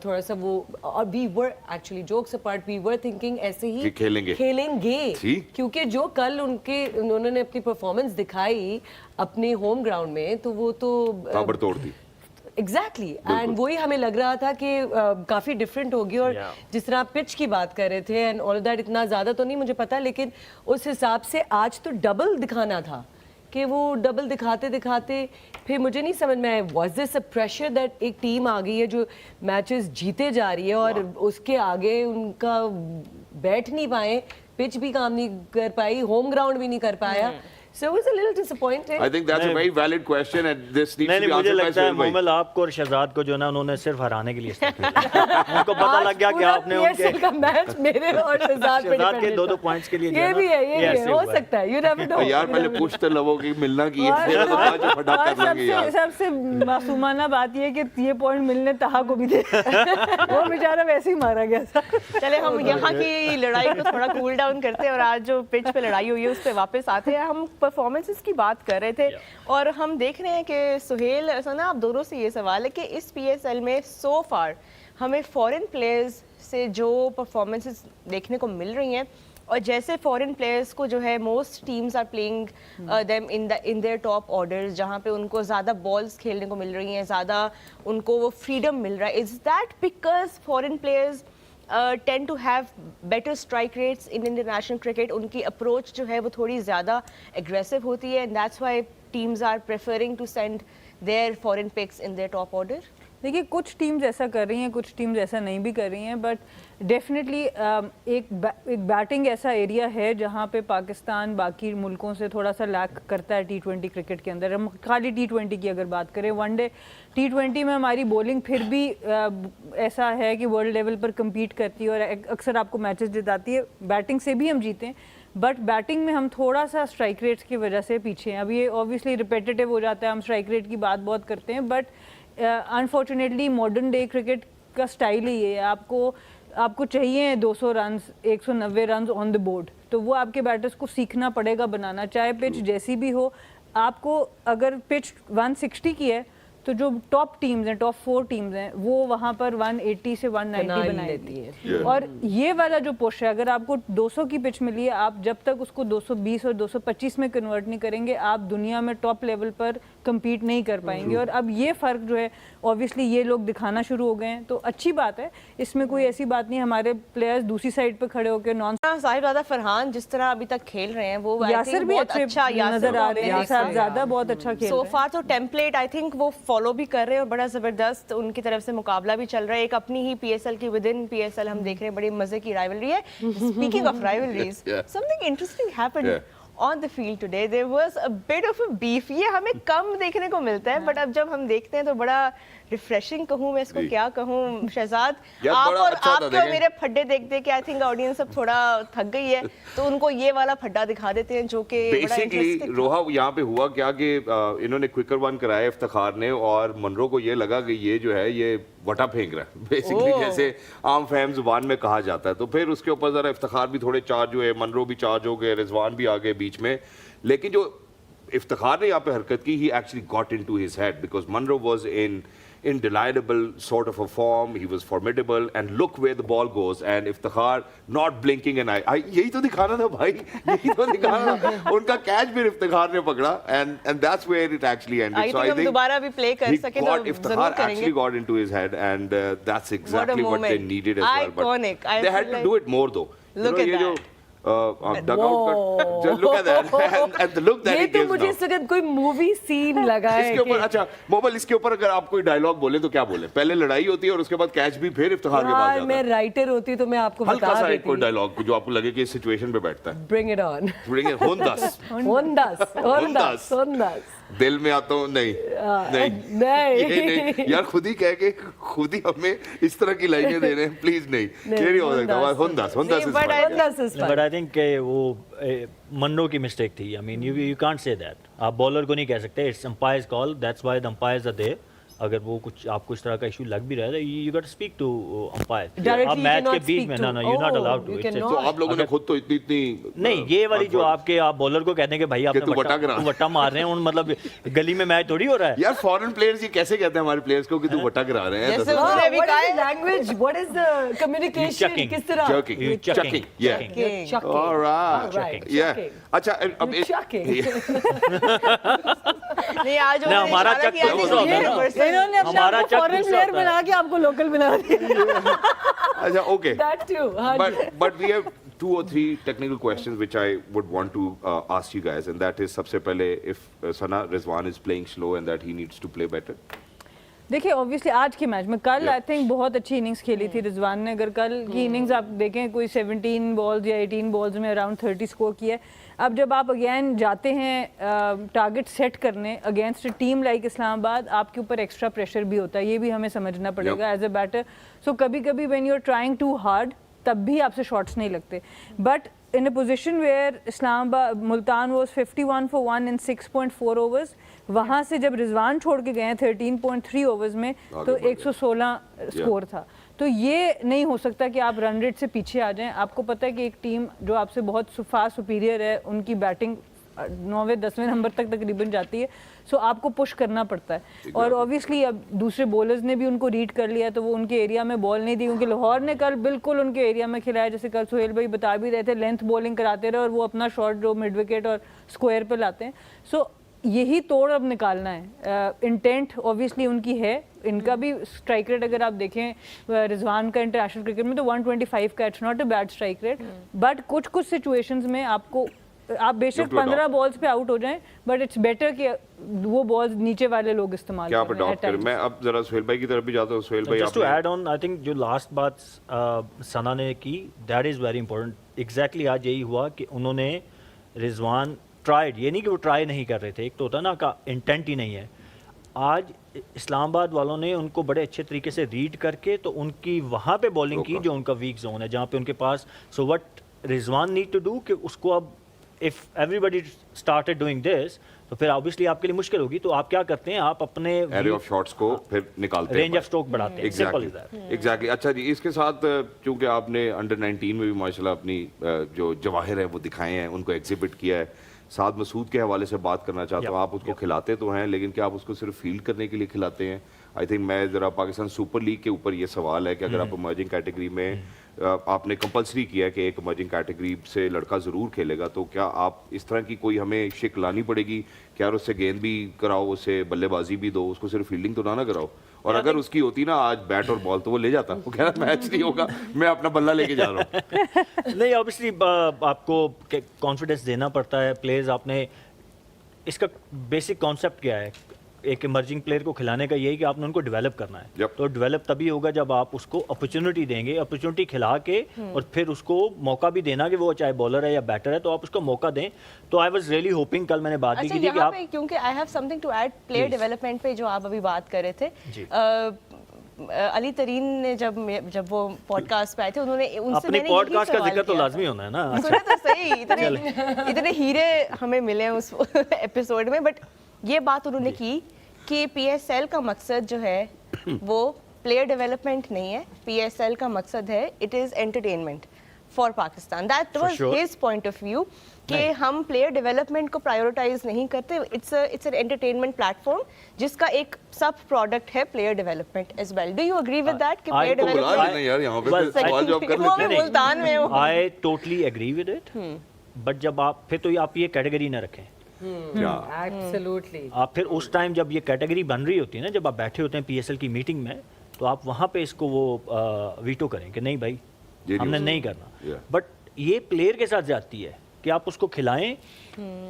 D: थोड़ा सा वो, और we were actually jokes apart, we were thinking ऐसे ही
C: कि खेलेंगे
D: क्योंकि जो कल उन्होंने अपनी परफॉर्मेंस दिखाई अपने होम ग्राउंड में, तो वो तो
C: ताबड़तोड़ थी.
D: एग्जैक्टली. एंड वही हमें लग रहा था कि काफ़ी डिफरेंट होगी. और जिस तरह आप पिच की बात कर रहे थे एंड ऑल दैट, इतना ज़्यादा तो नहीं मुझे पता, लेकिन उस हिसाब से आज तो डबल दिखाना था. कि वो डबल दिखाते दिखाते फिर मुझे नहीं समझ में आया, was this a pressure that एक टीम आ गई है जो मैचेस जीते जा रही है और उसके आगे उनका बैठ नहीं पाए, पिच भी काम नहीं कर पाई, होम ग्राउंड भी नहीं कर पाया. So it was a little disappointing.
C: I think that's a very valid question and this needs to
E: नहीं,
C: be
E: मुझे
C: answered by
E: लगता है
C: Sohail bhai.
E: मोमल आपको और शहजाद को जो ना उन्होंने सिर्फ हराने के लिए start किया. उनको पता लग गया कि आपने उनके
D: का मैच मेरे और शहजाद पे
E: शहजाद के
D: dependent
E: 2-2
D: था.
E: पॉइंट्स के लिए जो
D: ये
E: है
D: भी
E: ना,
D: है, ये भी
E: ऐसे
D: है, हो
E: हुआ है.
D: सकता है. You never know.
C: यार पहले पूछ तो लवो कि मिलना की है, फिर तो बाद में फटा कर लेंगे यार.
F: सबसे मासूमाना बात ये है कि ये पॉइंट मिलने तहा को भी दे. वो बेचारा वैसे ही मारा गया था.
B: चले हम यहाँ की लड़ाई को थोड़ा कूल डाउन करते हैं और आज जो पिच पे लड़ाई हुई है उस पर वापस आते हैं. हम परफॉर्मेंसेस की बात कर रहे थे और हम देख रहे हैं कि सुहेल, सना, आप दोनों से ये सवाल है कि इस PSL में सो फार हमें फॉरेन प्लेयर्स से जो परफॉर्मेंसेस देखने को मिल रही हैं, और जैसे फॉरेन प्लेयर्स को जो है most teams are playing them in their top orders, जहाँ पे उनको ज़्यादा बॉल्स खेलने को मिल रही हैं, ज़्यादा उनको वो फ्रीडम मिल रहा है. Is that because foreign players tend to have better strike rates in international cricket? उनकी approach जो है वो थोड़ी ज़्यादा aggressive होती है, and that's why teams are preferring to send their foreign picks in their top order?
F: देखिए, कुछ टीम्स ऐसा कर रही हैं, कुछ टीम्स ऐसा नहीं भी कर रही हैं, बट डेफिनेटली एक बैटिंग ऐसा एरिया है जहाँ पे पाकिस्तान बाकी मुल्कों से थोड़ा सा लैक करता है T20 क्रिकेट के अंदर. हम खाली T20 की अगर बात करें, वनडे T20 में हमारी बॉलिंग फिर भी ऐसा है कि वर्ल्ड लेवल पर कम्पीट करती है और अक्सर आपको मैचेस जिताती है. बैटिंग से भी हम जीते हैं, बट बैटिंग में हम थोड़ा सा स्ट्राइक रेट्स की वजह से पीछे हैं. अब ये ऑब्वियसली रिपीटेटिव हो जाता है, हम स्ट्राइक रेट की बात बहुत करते हैं, but unfortunately modern day cricket का स्टाइल ही ये है. आपको चाहिए 200 run, 190 run on the board, तो वो आपके बैटर्स को सीखना पड़ेगा बनाना, चाहे पिच जैसी भी हो. आपको अगर पिच 160 की है तो जो टॉप टीम्स हैं, टॉप 4 टीम्स हैं, वो वहाँ पर 180 से 190
D: बना
F: बनाएंगी
D: लेती हैं।
F: और ये वाला जो पुश है, अगर आपको 200 की पिच मिली है, आप जब तक उसको 220 और 225 में कन्वर्ट नहीं करेंगे, आप दुनिया में टॉप लेवल पर compete नहीं कर पाएंगे। और अब ये फ़र्क जो है ऑब्वियसली ये लोग दिखाना शुरू हो गए हैं, तो अच्छी बात है, इसमें कोई ऐसी बात नहीं। हमारे प्लेयर्स दूसरी साइड पे खड़े होकर नॉन
B: साहिबजादा फरहान जिस तरह अभी तक खेल रहे हैं वो I
F: यासिर
B: think
F: भी
B: बहुत
F: अच्छे
B: अच्छा
F: नजर आ रहे हैं, साहिबजादा बहुत अच्छा खेल
B: सो
F: रहे हैं।
B: फार तो टेम्पलेट आई थिंक वो फॉलो भी कर रहे हैं और बड़ा जबरदस्त उनकी तरफ से मुकाबला भी चल रहा है। एक अपनी ही पीएसएल की विद इन पीएसएल हम देख रहे हैं, बड़ी मजे की राइवलरी है। Speaking of rivalries, something interesting happened on the field today. There was a bit of a beef. ये हमें कम देखने को मिलता है, बट अब जब हम देखते हैं तो बड़ा रिफ्रेशिंग कहूँ मैं इसको, क्या कहूँ शहजाद, आप और आपके और मेरे फड्डे देख देख के आई थिंक ऑडियंस अब थोड़ा थक गई है, तो उनको ये वाला फड्डा दिखा देते हैं जो कि
C: बेसिकली रोहा यहाँ पे हुआ क्या कि इन्होंने क्विकर वन कराया इफ्तिखार ने, और मनरो को ये लगा कि ये जो है ये वटा फेंक रहा है बेसिकली, जैसे आम फहम जुबान में कहा जाता है। तो फिर उसके ऊपर जरा इफ्तिखार भी थोड़े चार्ज हुए, मनरो भी चार्ज हो गए, रिजवान भी आ गए बीच में। लेकिन जो इफ्तिखार ने यहाँ पे हरकत की, he actually got into his head because Munro was in indelible sort of a form, he was formidable, and look where the ball goes, and Iftikhar not blinking an eye. यही तो दिखाना था भाई, यही तो दिखाना था। उनका कैच भी इफ्तिखार ने पकड़ा, and that's where it actually ended.
B: So I think दोबारा भी प्ले कर सके तो
C: Iftikhar actually got into his head, and that's exactly what they needed as well.
B: Iconic.
C: But they had to do it more though.
B: Look at that.
C: Look at that and the look that
D: ये
C: he
D: तो
C: gives
D: मुझे
C: now.
D: इस वक्त कोई movie scene लगा है
C: इसके ऊपर अच्छा मोबाइल, इसके ऊपर अगर आप कोई डायलॉग बोले तो क्या बोले? पहले लड़ाई होती है और उसके बाद कैच भी फिर इफ्तिखार के पास
D: यार
C: जाता
D: मैं
C: है।
D: राइटर होती तो मैं आपको
C: हल्का
D: बता
C: सा एक
D: देती।
C: कोई डायलॉग जो आपको लगे कि इस सिचुएशन पे बैठता है।
D: Bring it on.
C: Bring it, होंदस
D: होंदस
C: दिल में आता हूँ नहीं ये नहीं यार, खुद ही कह के खुद ही हमें इस तरह की लाइनें दे रहे हैं, प्लीज नहीं, ये नहीं हो सकता। होंदस
E: बट आई थिंक वो मन्नो की मिस्टेक थी। I mean you can't say that, आप बॉलर को नहीं कह सकते, it's umpire's call, that's why the umpires are there. अगर वो कुछ आपको इस तरह का इशू लग भी रहा है, you got to speak to umpire. आप मैच के बीच में ना यू नॉट अलाउड टू।
C: तो आप लोगों ने खुद तो इतनी
E: नहीं, ये वाली जो आपके आप बॉलर को कहते हैं कि भाई आप वट्टा मार रहे हैं, उन मतलब गली में मैच थोड़ी हो रहा है
C: यार। फॉरेन प्लेयर्स ये कैसे कहते हैं हमारे प्लेयर्स को कि तू वट्टा गिरा रहे हैं?
B: जैसे उन्होंने भी कहा है
D: language, what is the communication, किस तरह
C: चकिंग yeah all right yeah अच्छा अब
B: नहीं आज
E: हमारा चक
F: इन्होंने
E: हमारा चक
F: फॉरेन प्लेयर बना के आपको लोकल बना दिया।
C: अच्छा okay
D: that too
C: but we have 2 or 3 technical questions which I would want to ask you guys, and that is सबसे पहले if Sana Rizwan is playing slow and that he needs to play better.
F: देखिए obviously आज के match में कल I think बहुत अच्छी innings खेली थी रिजवान ने। अगर कल की इनिंग्स आप देखें, कोई 17 बॉल्स या 18 बॉल्स में अराउंड 30 स्कोर किया है। अब जब आप अगेन जाते हैं टारगेट सेट करने against a team like Islamabad, आपके ऊपर एक्स्ट्रा प्रेशर भी होता है, ये भी हमें समझना पड़ेगा एज अ बैटर। सो कभी कभी when you are trying too hard तब भी आपसे शॉट्स नहीं लगते। But in a position where Islamabad Multan was 51 for 1 in 6.4 overs, वहाँ से जब रिजवान छोड़ के गए हैं 13.3 ओवर्स में तो 116 स्कोर था। तो ये नहीं हो सकता कि आप रन रेट से पीछे आ जाएं। आपको पता है कि एक टीम जो आपसे बहुत फास्ट सुपीरियर है, उनकी बैटिंग 9वें 10वें नंबर तक तकरीबन जाती है, सो आपको पुश करना पड़ता है। और ऑब्वियसली अब दूसरे बॉलर्स ने भी उनको रीड कर लिया, तो वो उनके एरिया में बॉल नहीं दी, क्योंकि लाहौर ने कल बिल्कुल उनके एरिया में खिलाया। जैसे कल सोहेल भाई बता भी रहे थे, लेंथ बॉलिंग कराते रहे और वो अपना शॉट जो मिड विकेट और स्क्वायर पे लाते हैं। सो यही तोड़ अब निकालना है। इंटेंट ऑब्वियसली उनकी है, इनका भी स्ट्राइक रेट अगर आप देखें रिजवान का इंटरनेशनल क्रिकेट में तो 125 का, it's not a bad strike rate. But कुछ कुछ सिचुएशंस में आपको आप बेशक 15 बॉल्स पे आउट हो जाएं, बट इट्स बेटर कि वो बॉल्स नीचे वाले लोग इस्तेमाल
C: क्या करें। मैं अब जरा सोहेल भाई की तरफ भी जाता हूं। सोहेल भाई
E: just to add on, I think जो लास्ट बात सना ने की, that is very important. Exactly आज यही हुआ कि उन्होंने रिजवान ट्राइड, ये नहीं कि वो ट्राई नहीं कर रहे थे, एक तो होता ना का इंटेंट ही नहीं है। आज इस्लामाबाद वालों ने उनको बड़े अच्छे तरीके से रीड करके तो उनकी वहाँ पे बॉलिंग की जो उनका वीक जोन है, जहाँ पे उनके पास। So what Rizwan need to do कि उसको अब if everybody started doing this तो फिर ऑब्वियसली आपके लिए मुश्किल होगी। तो आप क्या करते हैं, आप अपने
C: एरिया ऑफ शॉट्स को फिर निकालते हैं,
E: रेंज ऑफ स्ट्रोक बढ़ाते हैं। Simple is that.
C: एग्जैक्टली। अच्छा जी, इसके साथ चूंकि आपने अंडर 19 में भी माशाल्लाह अपनी जो जवाहिर है वो दिखाए हैं, उनको एग्जिबिट किया है, سعد مسعود کے حوالے سے بات کرنا چاہتا ہوں. آپ اس کو کھلاتے تو ہیں لیکن کیا آپ اس کو صرف فیلڈ کرنے کے لیے کھلاتے ہیں؟ آئی تھنک میں ذرا پاکستان سپر لیگ کے اوپر یہ سوال ہے کہ اگر آپ ایمرجنگ کیٹیگری میں آپ نے کمپلسری کیا ہے کہ ایک ایمرجنگ کیٹیگری سے لڑکا ضرور کھیلے گا, تو کیا آپ اس طرح کی کوئی ہمیں شک لانی پڑے گی کہ یار اس سے گیند بھی کراؤ, اس سے بلے بازی بھی دو, اس کو صرف فیلڈنگ تو نہ کراؤ؟ اور اگر اس کی ہوتی نا آج بیٹ اور بال تو وہ لے جاتا, وہ کہہ رہا میچ نہیں ہوگا میں اپنا بلہ لے کے جا رہا ہوں.
E: نہیں, obviously آپ کو کانفیڈنس دینا پڑتا ہے پلیئرز. آپ نے اس کا بیسک کانسیپٹ کیا ہے ایک ایمرجنگ پلیئر کو کھلانے کا, یہی کہ آپ نے ان کو ڈیولپ کرنا ہے. تو ڈیولپ تبھی ہوگا جب آپ اس کو اپرچونٹی دیں گے, اپرچونٹی کھلا کے اور پھر اس کو موقع بھی دینا کہ وہ چاہے بالر ہے یا بیٹر ہے تو آپ اس کو موقع دیں. تو آئی واز ریئلی ہوپنگ, کل میں نے بات بھی کی تھی کہ آپ,
B: کیونکہ I have something to add player development پہ جو آپ ابھی بات کر رہے تھے. علی ترین نے جب وہ پوڈ کاسٹ پہ آئے تھے, انہوں نے ان سے
E: اپنی پوڈ کاسٹ کا ذکر تو لازمی ہونا ہے نا.
B: سنا تو صحیح, اتنے ہیرے ہمیں ملے ہیں اس ایپیسوڈ میں. بٹ یہ بات انہوں نے کی کہ پی ایس ایل کا مقصد جو ہے وہ پلیئر ڈیولپمنٹ نہیں ہے, پی ایس ایل کا مقصد ہے it is entertainment for Pakistan. That was his point of view کہ ہم پلیئر ڈیولپمنٹ کو پرائیورٹائز نہیں کرتے. It's an entertainment platform جس کا ایک سب پروڈکٹ ہے player development as well. Do you agree with that کہ player development?
E: I totally agree with it, but جب آپ پھر تو آپ یہ کیٹیگری نہ رکھیں. آپ پھر اس ٹائم جب یہ کیٹیگری بن رہی ہوتی ہے نا, جب آپ بیٹھے ہوتے ہیں پی ایس ایل کی میٹنگ میں, تو آپ وہاں پہ اس کو وہ ویٹو کریں کہ نہیں بھائی ہم نے نہیں کرنا. بٹ یہ پلیئر کے ساتھ جاتی ہے کہ آپ اس کو کھلائیں.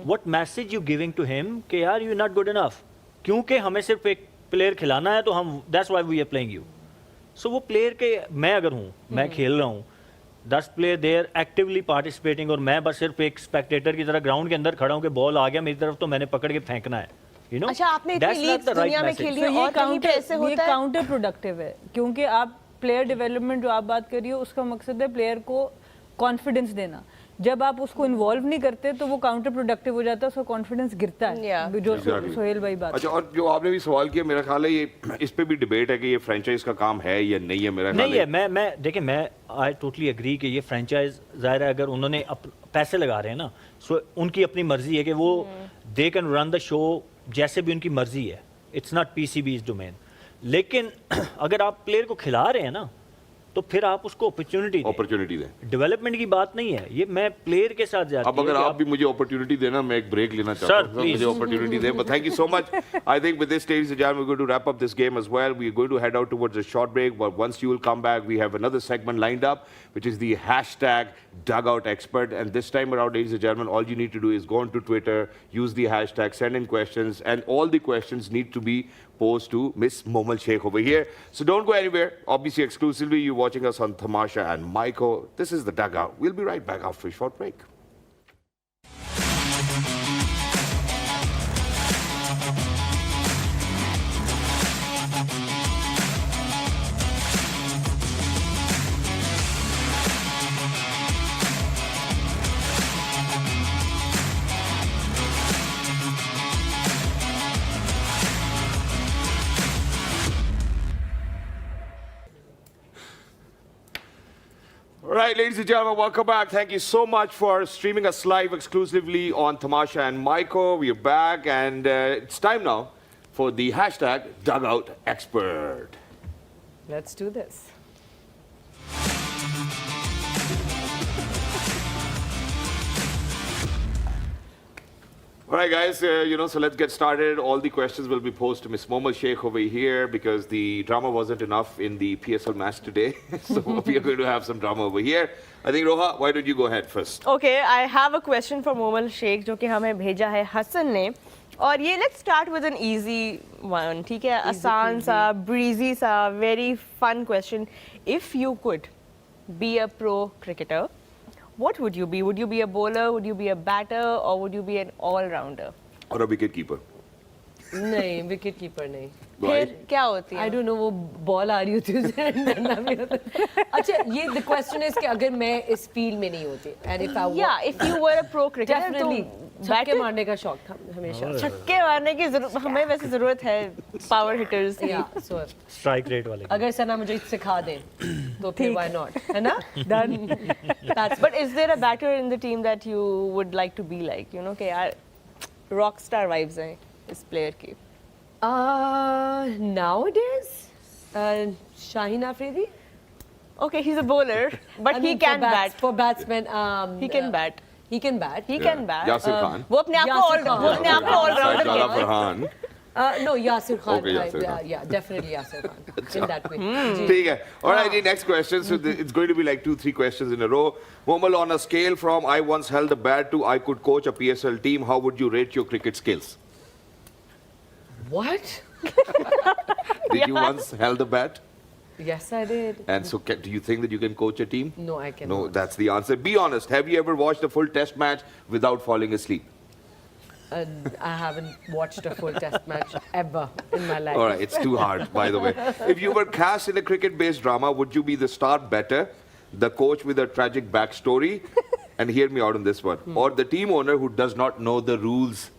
E: What message you giving to ہم کہ یار یو ناٹ گڈ انف, کیونکہ ہمیں صرف ایک پلیئر کھلانا ہے تو ہم that's why we are playing you. So وہ پلیئر کے میں اگر ہوں, میں کھیل رہا ہوں, 10 پلیئر دیر ایکٹیولی پارٹیسپیٹنگ, اور میں بس صرف ایک اسپیکٹیٹر کی طرح گراؤنڈ کے اندر کھڑا ہوں کہ بال آ گیا میری طرف تو میں نے پکڑ کے پھینکنا ہے.
B: اچھا, آپ نے اتنی لیگز دنیا میں کھیلی ہیں اور کہیں پہ ایسے ہوتا ہے.
F: یہ کاؤنٹر پروڈکٹیو ہے, کیونکہ آپ پلیئر ڈیولپمنٹ جو آپ بات کر رہی ہو اس کا مقصد ہے پلیئر کو کانفیڈنس دینا. جب آپ اس کو انوالو نہیں کرتے تو وہ کاؤنٹر پروڈکٹیو ہو جاتا ہے, اس کا کانفیڈنس گرتا ہے, جو سہیل بھائی بات.
C: اچھا, اور جو آپ نے بھی سوال کیا, میرا خیال ہے یہ اس پہ بھی ڈیبیٹ ہے کہ یہ فرینچائز کا کام ہے یا نہیں ہے. میرا
E: نہیں ہے, میں دیکھیں میں آئی ٹوٹلی اگری کہ یہ فرینچائز ظاہر ہے اگر انہوں نے پیسے لگا رہے ہیں نا, سو ان کی اپنی مرضی ہے کہ وہ دے کین رن دا شو جیسے بھی ان کی مرضی ہے. It's not P C B's domain. لیکن اگر آپ پلیئر کو کھلا رہے ہیں نا تو پھر آپ اس کو اپرچونٹی دیں. ڈیولپمنٹ کی بات نہیں ہے یہ, میں پلیئر کے ساتھ جاتی ہوں.
C: اب اگر آپ بھی مجھے اپرچونٹی دینا, میں ایک بریک لینا چاہتا ہوں, مجھے اپرچونٹی دیں. But thank you so much. I think with this, ladies and gentlemen, we're going to wrap up this game as well. We're going to head out towards a short break, but once you will come back, we have another segment lined up, which is the hashtag dugout expert. And this time around, ladies and gentlemen, all you need to do is go onto Twitter, use the hashtag, send in questions, and all the questions need to be posed to Miss Momal Sheikh over here. So don't go anywhere. Obviously, exclusively, you're watching us on Tamasha and Maiko. This is the dugout. We'll be right back after a short break. All right, ladies and gentlemen, welcome back. Thank you so much for streaming us live exclusively on Tamasha and Maiko. We are back, and it's time now for the hashtag dugout expert.
D: Let's do this.
C: All right, guys, so let's get started. All the questions will be posed to Miss Momal Sheikh over here because the drama wasn't enough in the PSL match today. So we are going to have some drama over here. I think, Roha, why don't you go ahead first?
B: Okay, I have a question for Momal Sheikh جو کہ ہمیں بھیجا ہے حسن نے, اور یہ let's start with an easy one. ٹھیک ہے, آسان سا, breezy سا, very fun question. If you could be a pro cricketer, what would you be? Would you be a bowler? Would you be a batter? Or would you be an all-rounder?
C: Or a wicket keeper?
D: نہیں, wicket keeper نہیں.
B: پھر کیا ہوتی ہے؟
D: I don't know, وہ بال آ رہی ہوتی ہے ڈنڈا بھی ہوتا ہے. اچھا, یہ the question is کہ اگر میں اس فیلڈ میں نہیں ہوتی, and if I
B: Yeah, if you were a pro cricketer,
D: definitely छक्के मारने का शौक था हमेशा.
B: छक्के मारने की हमें वैसे जरूरत है पावर हिटर्स की.
D: Yeah, so
E: स्ट्राइक रेट वाले
D: अगर सना मुझे सिखा दें तो फिर why not, है ना? Done. That's
B: But is there a batter in the team that you would like to be like? You know कि यार rock star vibes हैं इस player की.
D: Nowadays, Shaheen Afridi.
B: Okay, he's a bowler, but
D: I
B: he
D: mean,
B: can bat.
D: For batsmen,
B: He can bat.
D: He can bat.
B: He can bat.
C: Yasir Khan.
B: वो अपने आप को
D: Yasir
B: all
D: Khan.
B: वो अपने आप को all rounder
C: शायद
B: कहता है.
C: Farhan.
D: No, Yasir Khan.
C: Okay, Yasir Khan.
D: Yeah, definitely Yasir Khan. In that way. जी.
C: ठीक है. All right, ji, next question. So it's going to be like 2-3 questions in a row. Momal, on a scale from I once held a bat to I could coach a PSL team, how would you rate your cricket skills?
D: What?
C: Did you once held a bat?
D: Yes, I did.
C: And so do you think that you can coach a team?
D: No, I cannot.
C: No, that's the answer. Be honest. Have you ever watched a full test match without falling asleep?
D: I haven't watched a full test match ever in my life.
C: All right, it's too hard, by the way. If you were cast in a cricket-based drama, would you be the star better, the coach with a tragic backstory, and hear me out on this one, or the team owner who does not know the rules?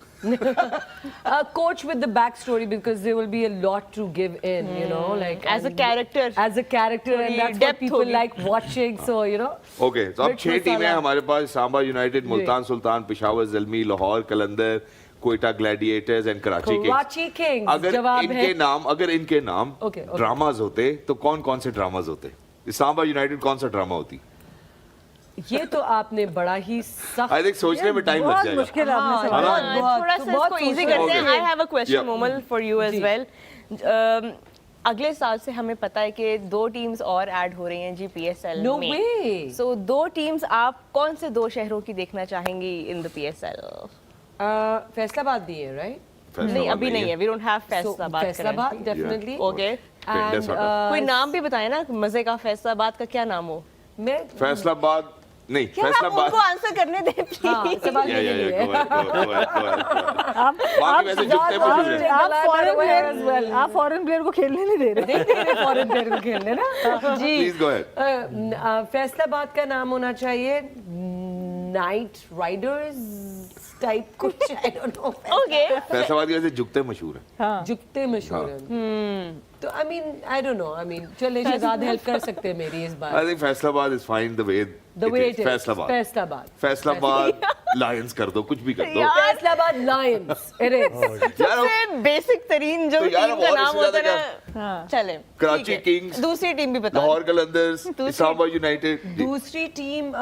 D: Coach with the backstory, because there will be a lot to give in, you know, like
B: As a
D: and-
B: character.
D: As a character, and
B: थोड़ी
D: that's what
B: depth
D: people
B: होगी.
D: like watching. So you know.
C: Okay, so अब
D: Rich
C: 6 टीमें हैं
D: masala.
C: हमारे पास. सांबा United, Multan Sultan, Peshawar Zalmi, Lahore Qalandar, Quetta Gladiators and Karachi
D: Karachi Kings.
C: अगर
D: जवाब
C: इनके
D: है
C: नाम
D: Okay, okay.
C: ड्रामाज होते तो कौन से ड्रामाज होते? सांबा यूनाइटेड कौन सा ड्रामा होती?
D: ये तो आपने बड़ा ही सख्त.
C: आई थिंक सोचने में टाइम लग
F: बहुत
C: जाएगा.
F: मुश्किल आपने
D: हाँ,
F: सवाल.
D: बहुत,
B: थोड़ा सा
D: बहुत
B: इसको इजी
D: सोचना
B: करते हैं.
C: Okay.
B: I have a question,
C: Yeah.
B: Momal, for you as
D: ji.
B: well. अगले साल से हमें पता है कि 2 टीम्स और ऐड हो रही हैं GPSL
D: No
B: में.
D: way.
B: So 2 टीम्स आप कौन से 2 शहरों की देखना चाहेंगी in the PSL?
D: फैसलाबाद नहीं है, right?
B: नहीं अभी नहीं है. We don't have
D: So,
B: Faisalabad
D: Faisalabad
B: currently.
D: definitely.
B: Okay.
C: पिंडे
D: And
C: साडा.
B: कोई नाम भी बताए ना मजे का. फैसलाबाद का क्या नाम हो?
D: मैं
C: फैसलाबाद नहीं,
B: यार आप
C: फैसलाबाद.
B: उनको आंसर करने दे
D: हाँ,
B: प्लीज.
D: सवाल
C: Yeah,
D: मेरे
C: yeah,
D: लिए.
C: yeah, go ahead. बाकी वैसे जुटते मशहूर हैं.
F: आप foreign
D: aware as well.
F: Player आप फॉरेन प्लेयर को खेलने नहीं दे रहे.
D: फॉरेन प्लेयर को खेलने ना. जी.
C: Please go ahead.
D: फैसलाबाद का नाम होना चाहिए नाइट राइडर्स टाइप कुछ. I don't know.
B: Okay.
C: Faisalabad की वैसे जुगते मशहूर हैं.
D: जुगते मशहूर हैं. तो I mean I don't know. I mean चले शहजाद हेल्प कर सकते हैं मेरी इस
C: I
D: bar.
C: think Faisalabad is fine the way
D: it is.
C: Faisalabad.
D: Faisalabad.
C: Lions कर दो, कुछ भी कर दो.
D: फैसलाबाद लायंस. It is.
C: यार
B: सबसे बेसिक तरीन जो
C: तो यार
B: टीम का
C: और
B: नाम
C: इससे
B: होता है
C: ज्यादा
B: ना. चले.
C: कराची
B: ठीक है.
C: किंग्स,
B: दूसरी टीम भी बता.
C: लाहौर कलंदर्स, इस्लामाबाद यूनाइटेड.
D: दूसरी टीम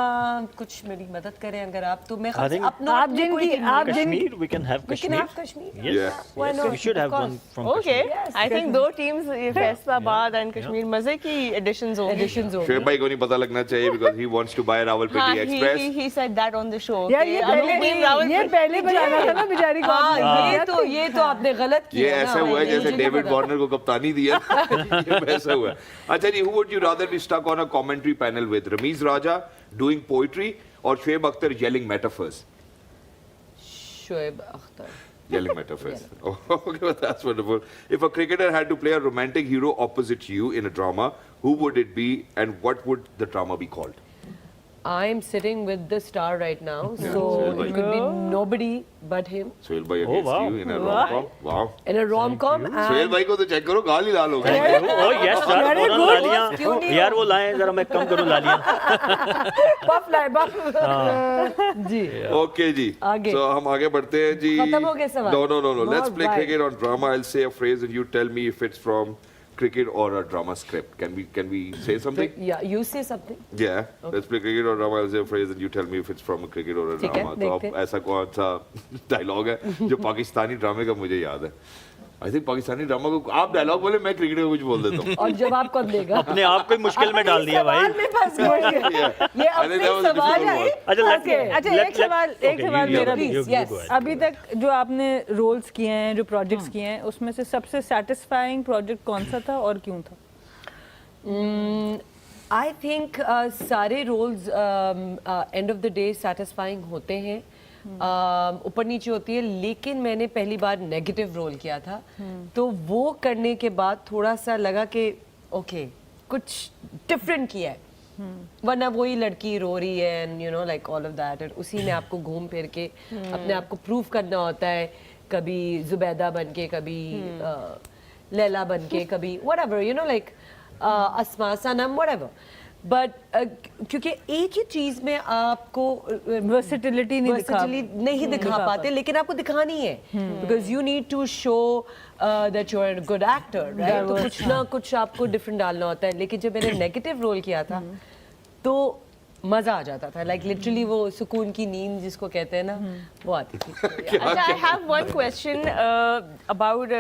D: कुछ मेरी मदद करें अगर आप तो मैं
E: I think
D: अपना
F: आप जिनकी आप जिन
E: Kashmir, we can have
D: We can
E: Kashmir.
D: have Kashmir.
E: Yes.
C: Yeah.
D: Why not?
E: We should
D: Of
E: have
D: course.
E: one from
B: Okay.
E: Kashmir.
B: I think 2 teams Faisalabad and Kashmir मजे की एडिशंस होंगी.
D: Editions
C: शेब
D: होगी.
C: भाई को नहीं पता लगना चाहिए because he wants to buy
B: हाँ,
C: Rawalpindi Express.
B: he said that on the show.
F: यार ये पहले बजाना था ना बेचारी को.
D: हाँ ये तो आपने गलत
C: ये
D: किया ना.
C: ऐसा हुआ है जैसे
D: मुझे नहीं
C: डेविड
D: पता.
C: वार्नर को कप्तानी दी है. ये वैसा हुआ है. अच्छा जी, who would you rather be stuck on a commentary panel with? Ramiz Raja doing poetry or Shoaib Akhtar yelling metaphors?
D: Shoaib Akhtar.
C: Yelling metaphors. Okay, well, that's wonderful. If a cricketer had to play a romantic hero opposite you in a drama, who would it be and what would the drama be called?
D: I'm sitting with the star right now, so
C: Sohail
D: it could be nobody but him.
C: Sohail bhai
E: Oh,
C: against
E: wow.
C: you in a rom-com. Wow.
D: In a rom-com.
C: Sohail भाई को तो check करो, गाल ही लाल हो गए.
E: Oh yes, sir.
F: Very
E: फौरन
F: good.
E: लालियां.
D: क्यों नहीं
E: यार वो लाएं जरा, मैं कम करूं लालियां.
D: पफ लाए पफ. जी.
C: Okay जी.
D: आगे.
C: So हम आगे बढ़ते हैं जी.
D: खत्म हो गए सवाल?
C: No. Let's play
D: Alright.
C: cricket on drama. I'll say a phrase and you tell me if it's from cricket or a drama script. Can we say something?
D: Yeah, you say something.
C: Yeah. Let's play cricket or drama. I'll say a phrase and you tell me if it's from a cricket or a
D: ठीक है,
C: drama. तो
D: देखते
C: अब ऐसा कौन सा dialogue है जो पाकिस्तानी ड्रामे का मुझे याद है? आई थिंक पाकिस्तानी ड्रामा को आप डायलॉग बोले, मैं क्रिकेट को कुछ बोल देता हूँ.
D: और जवाब कौन देगा?
E: अपने आप को ही मुश्किल में डाल दिया भाई.
D: सवाल में फंस गए.
C: Yeah.
D: ये
C: I think that was a
D: सवाल
C: difficult
D: है.
C: one.
E: अच्छा
D: Okay.
F: अच्छा एक सवाल मेरा भी.
E: you
D: Yes.
E: go ahead.
F: अभी तक जो आपने रोल्स किए हैं, जो प्रोजेक्ट्स किए हैं, उसमें से सबसे सेटिस्फाइंग प्रोजेक्ट कौन सा था और क्यों था?
D: आई थिंक सारे roles end of the day satisfying होते हैं. ऊपर नीचे होती है, लेकिन मैंने पहली बार नेगेटिव रोल किया था, तो वो करने के बाद थोड़ा सा लगा कि ओके कुछ डिफरेंट किया है. वरना वही लड़की रो रही है and you know like all of that, और उसी में आपको घूम फिर के अपने आप को प्रूव करना होता है, कभी जुबैदा बन के, कभी लैला बन के, कभी whatever you know like Asma Sanam whatever, but क्योंकि एक ही चीज में आपको
F: वर्सेटिलिटी
D: नहीं दिखा पाते, लेकिन आपको दिखानी है because you need to show that you are a good actor, right? तो कुछ ना कुछ आपको डिफरेंट डालना होता है। लेकिन जब मैंने नेगेटिव रोल किया था तो मजा आ जाता था, लाइक लिटरली वो सुकून की नींद जिसको कहते हैं ना, वो आती थी।
B: अच्छा, I have one question about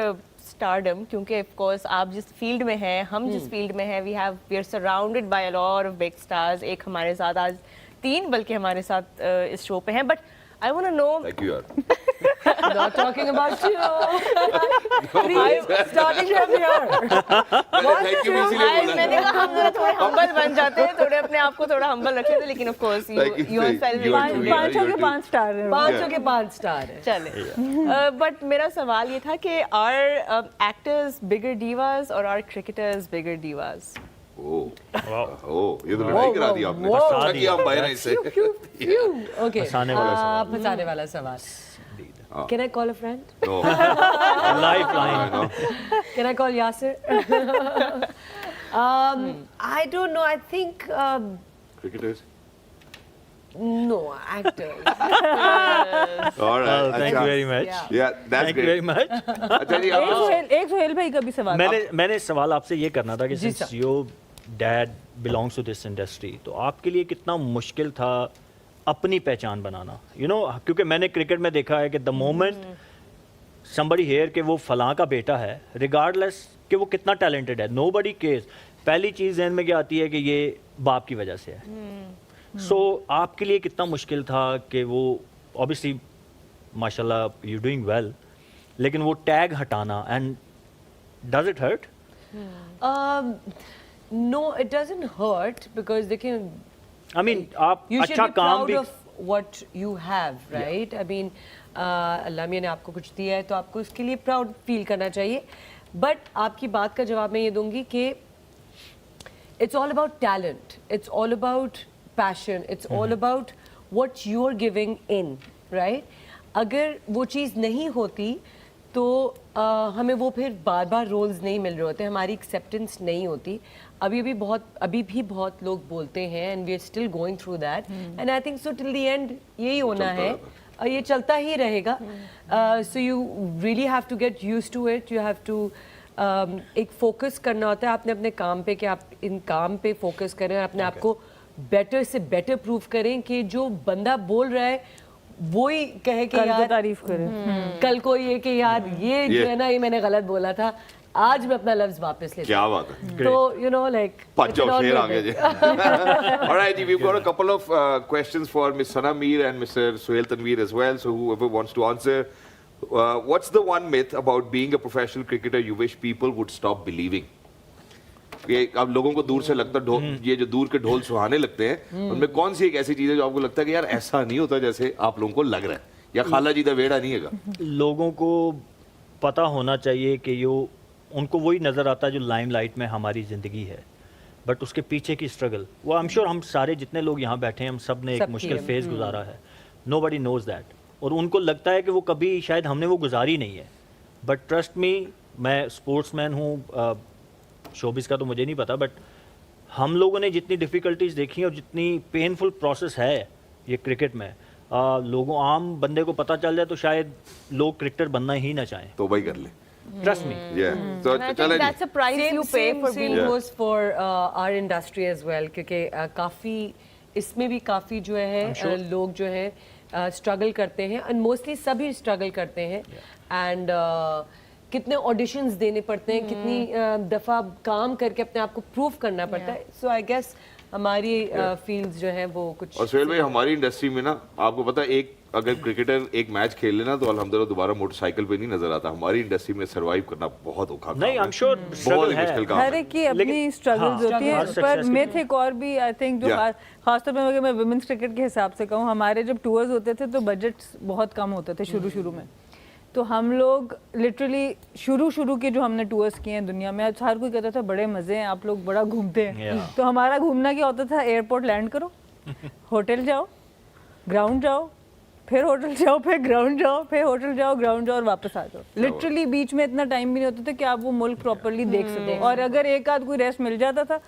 B: stardom, क्योंकि ऑफ कोर्स आप जिस फील्ड में हैं, हम जिस फील्ड में हैं, we are surrounded by a lot of big stars. एक हमारे साथ आज 3 बल्कि हमारे साथ इस शो पे हैं, but I want to know,
C: Thank you, यार.
D: Not talking about you. Starting from here.
C: Thank you इसीलिए बोला.
B: मैंने कहा हम जरा थोड़े हम्बल बन जाते हैं, थोड़े अपने आप को थोड़ा हम्बल रख लेते हैं, लेकिन of course
C: Thank you,
B: you are
C: thank you.
B: Self
F: 5 के 5 स्टार है।
D: 5 के 5 स्टार है।
B: चले। बट मेरा सवाल ये था कि आर एक्टर्स बिगर डीवास और आर क्रिकेटर्स बिगर डीवास?
C: ये तो लड़ाई करा दी आपने. अच्छा किया हम बाहर इससे.
D: Okay.
E: फंसाने वाला सवाल.
D: फंसाने वाला सवाल. Can I call a friend?
C: No.
E: Life line.
D: Can I call Yasir? I don't know. I think
C: Cricketers.
D: no actors.
C: All right.
E: Thank you very much.
C: Yeah, that's
E: Thank you
C: great.
E: very much.
C: अच्छा जी, आप
F: एक सोहेल भाई का भी सवाल।
E: मैंने सवाल आपसे ये करना था कि
D: जी
E: since
D: sir.
E: Your dad belongs to this industry, तो आपके लिए कितना मुश्किल था अपनी पहचान बनाना, यू नो, क्योंकि मैंने क्रिकेट में देखा है कि द मोमेंट somebody here कि वो फलां का बेटा है, रिगार्डलेस कि वो कितना टैलेंटेड है, nobody cares, पहली चीज़ ज़हन में क्या आती है कि ये बाप की वजह से है। सो आपके लिए कितना मुश्किल था कि वो ऑब्वियसली माशाल्लाह यू डूइंग वेल, लेकिन वो टैग हटाना, and does it hurt?
D: No, it doesn't hurt because देखिए,
E: आई मीन आप
D: you should
E: अच्छा
D: be
E: काम
D: proud
E: भी
D: of what you have, right? I mean, अल्लाह मियां ने आपको कुछ दिया है तो आपको उसके लिए प्राउड फील करना चाहिए। बट आपकी बात का जवाब मैं ये दूंगी कि it's all about talent, it's all about passion, it's all about what you're giving in, right? अगर वो चीज़ नहीं होती तो हमें वो फिर बार बार रोल्स नहीं मिल रहे होते, हमारी एक्सेप्टेंस नहीं होती। अभी भी बहुत लोग बोलते हैं and we are still going through that, and I think so till the end यही होना है, ये चलता ही रहेगा। So you really have to get used to it, you have to एक फोकस करना होता है आपने अपने काम पे, कि आप इन काम पे फोकस करें और अपने आप को बेटर से बेटर प्रूव करें कि जो बंदा बोल रहा है वो ही कहे कि
F: कल को
D: यार
F: तारीफ करें,
D: कल को ये कि यार ये जो है ना, ये मैंने गलत बोला था, आज मैं अपना लफ्ज वापस लेता
C: क्या बात है.
D: हूं। तो यू नो लाइक
C: Punch जाओ, शेर आ गया जी. All right, ji, we've got a couple of questions for Ms. Sana Mir and Mr. Suhail Tanveer as well, so whoever wants to answer. What's the one myth about being a professional cricketer you wish people would stop believing? ये अब लोगों को दूर से लगता है, ये जो दूर के ढोल सुहाने लगते हैं, उनमें कौन सी एक ऐसी चीज है जो आपको लगता है कि यार ऐसा नहीं होता जैसे आप लोगों को लग रहा है, या खाला जी दा वेड़ा नहीं है?
E: लोगों को पता होना चाहिए कि यो उनको वही नज़र आता है जो लाइमलाइट में हमारी ज़िंदगी है, बट उसके पीछे की स्ट्रगल, वो आई एम श्योर हम सारे जितने लोग यहाँ बैठे हैं, हम सब ने एक
D: सबकी
E: मुश्किल
D: है।
E: फेज़ गुजारा है, नोबडी नोज़ दैट, और उनको लगता है कि वो कभी शायद हमने वो गुजारी नहीं है, बट ट्रस्ट मी, मैं स्पोर्ट्समैन हूँ, शोबिस का तो मुझे नहीं पता, बट हम लोगों ने जितनी डिफ़िकल्टीज देखी और जितनी पेनफुल प्रोसेस है ये क्रिकेट में, लोगों आम बंदे को पता चल जाए तो शायद लोग क्रिकेटर बनना ही ना चाहें।
C: तो भाई कर ले.
E: Trust me.
C: Yeah. So
B: And I
C: चलें
B: think
C: जी.
B: that's a price you pay for being.
C: Yeah.
D: goes for our industry as well, क्योंकि काफ़ी इसमें भी काफ़ी जो है लोग जो है स्ट्रगल करते हैं, एंड मोस्टली सभी स्ट्रगल करते हैं, एंड कितने ऑडिशंस देने पड़ते हैं, कितनी दफ़ा काम करके अपने आप को प्रूव करना पड़ता है। सो आई गेस हमारी फील्ड्स जो है वो कुछ।
C: और सुहेल भाई, हमारी इंडस्ट्री में ना, आपको पता है, एक अगर क्रिकेटर एक मैच खेल लेना तो अल्हम्दुलिल्लाह दोबारा मोटरसाइकिल पे नहीं नजर आता. हमारी इंडस्ट्री में सरवाइव करना बहुत औखा काम है.
E: नहीं, I'm sure
C: बहुत
E: struggle
C: ही
E: है.
C: मुश्किल काम
F: हर
C: है.
F: एक की अपनी
E: लेकिन-
F: स्ट्रगल्स
E: हाँ,
F: होती है,
E: हर
F: पर
E: success की-
F: मिथ एक और भी आई थिंक जो
C: Yeah.
F: खासतौर पर अगर मैं वुमेन्स क्रिकेट के हिसाब से कहूँ, हमारे जब टूर्स होते थे तो बजट्स बहुत कम होते थे शुरू में, تو ہم لوگ لٹرلی شروع کے جو ہم نے ٹورس کیے ہیں دنیا میں, ہر کوئی کہتا تھا بڑے مزے ہیں, آپ لوگ بڑا گھومتے ہیں. تو ہمارا گھومنا کیا ہوتا تھا, ایئرپورٹ لینڈ کرو, ہوٹل جاؤ, گراؤنڈ جاؤ, پھر ہوٹل جاؤ, پھر گراؤنڈ جاؤ, پھر ہوٹل جاؤ, گراؤنڈ جاؤ اور واپس آ جاؤ. لٹرلی بیچ میں اتنا ٹائم بھی نہیں ہوتا تھا کہ آپ وہ ملک پراپرلی دیکھ سکیں, اور اگر ایک آدھ کوئی ریسٹ مل جاتا تھا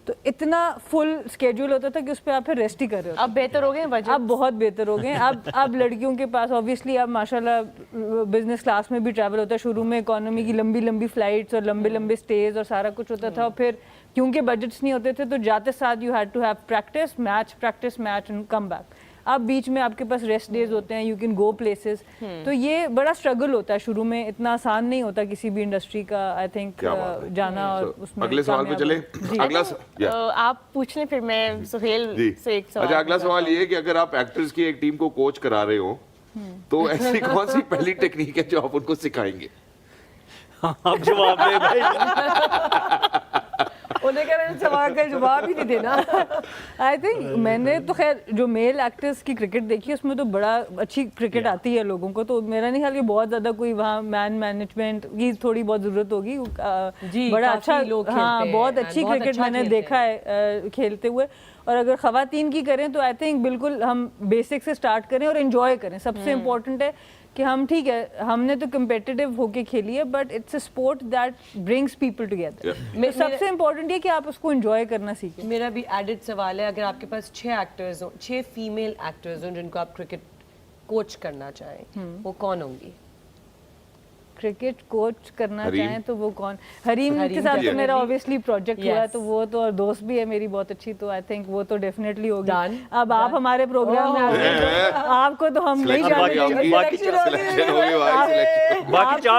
F: تو اتنا فل اسکیڈول ہوتا تھا کہ اس پہ آپ پھر ریسٹ ہی کر رہے ہوتے.
B: اب بہتر ہو گئے بجٹ,
F: اب بہت بہتر ہو گئے. اب لڑکیوں کے پاس آبویسلی اب ماشاء اللہ بزنس کلاس میں بھی ٹریول ہوتا ہے. شروع میں اکانومی کی لمبی فلائٹس اور لمبے اسٹیز اور سارا کچھ ہوتا تھا, اور پھر کیونکہ بجٹس نہیں ہوتے تھے تو جاتے ساتھ you had to have practice match and come back. اب بیچ میں آپ کے پاس ریسٹ ڈیز ہوتے ہیں, یو کین گو پلیسز. تو یہ بڑا اسٹرگل ہوتا ہے شروع میں, اتنا آسان نہیں ہوتا کسی بھی انڈسٹری کا آئی تھنک جانا. اور اس میں
C: اگلے سوال پہ چلیں.
B: آپ پوچھ لیں پھر میں سہیل سے ایک سوال.
C: اچھا, اگلا سوال یہ ہے کہ اگر آپ ایکٹرز کی ایک ٹیم کو کوچ کرا رہے ہو تو ایسی کون سی پہلی ٹیکنیک ہے جو آپ ان کو سکھائیں گے؟
E: آپ جواب دیں بھائی.
D: انہیں کہہ رہے سوال کا جواب ہی نہیں دینا.
F: آئی تھنک میں نے تو خیر جو میل ایکٹرس کی کرکٹ دیکھی اس میں تو بڑا اچھی کرکٹ آتی ہے لوگوں کو, تو میرا نہیں خیال کہ بہت زیادہ کوئی وہاں مینجمنٹ کی تھوڑی بہت ضرورت ہوگی. بڑا اچھا, ہاں بہت اچھی کرکٹ میں نے دیکھا ہے کھیلتے ہوئے. اور اگر خواتین کی کریں تو آئی تھنک بالکل ہم بیسک سے اسٹارٹ کریں اور انجوائے کریں. سب سے امپورٹنٹ ہے کہ ہم ٹھیک ہے ہم نے تو کمپیٹیٹیو ہو کے کھیلی ہے, but it's a sport that brings people together. سب سے امپورٹنٹ یہ کہ آپ اس کو انجوائے کرنا سیکھیں.
D: میرا بھی ایڈڈ سوال ہے, اگر آپ کے پاس 6 ایکٹرز ہوں, 6 فیمیل ایکٹرز ہوں جن کو آپ کرکٹ کوچ کرنا چاہیں, وہ کون ہوں گی؟
F: کرکٹ کوچ کرنا چاہیں تو وہ کون؟ حریم کے ساتھ تو میرا obviously پروجیکٹ ہوا ہے, تو وہ تو اور دوست بھی ہے میری بہت اچھی, تو آئی تھنک وہ تو ڈیفینیٹلی ہوگی. اب آپ ہمارے پروگرام میں آتے آپ کو تو ہم نہیں جانتے,
E: باقی 4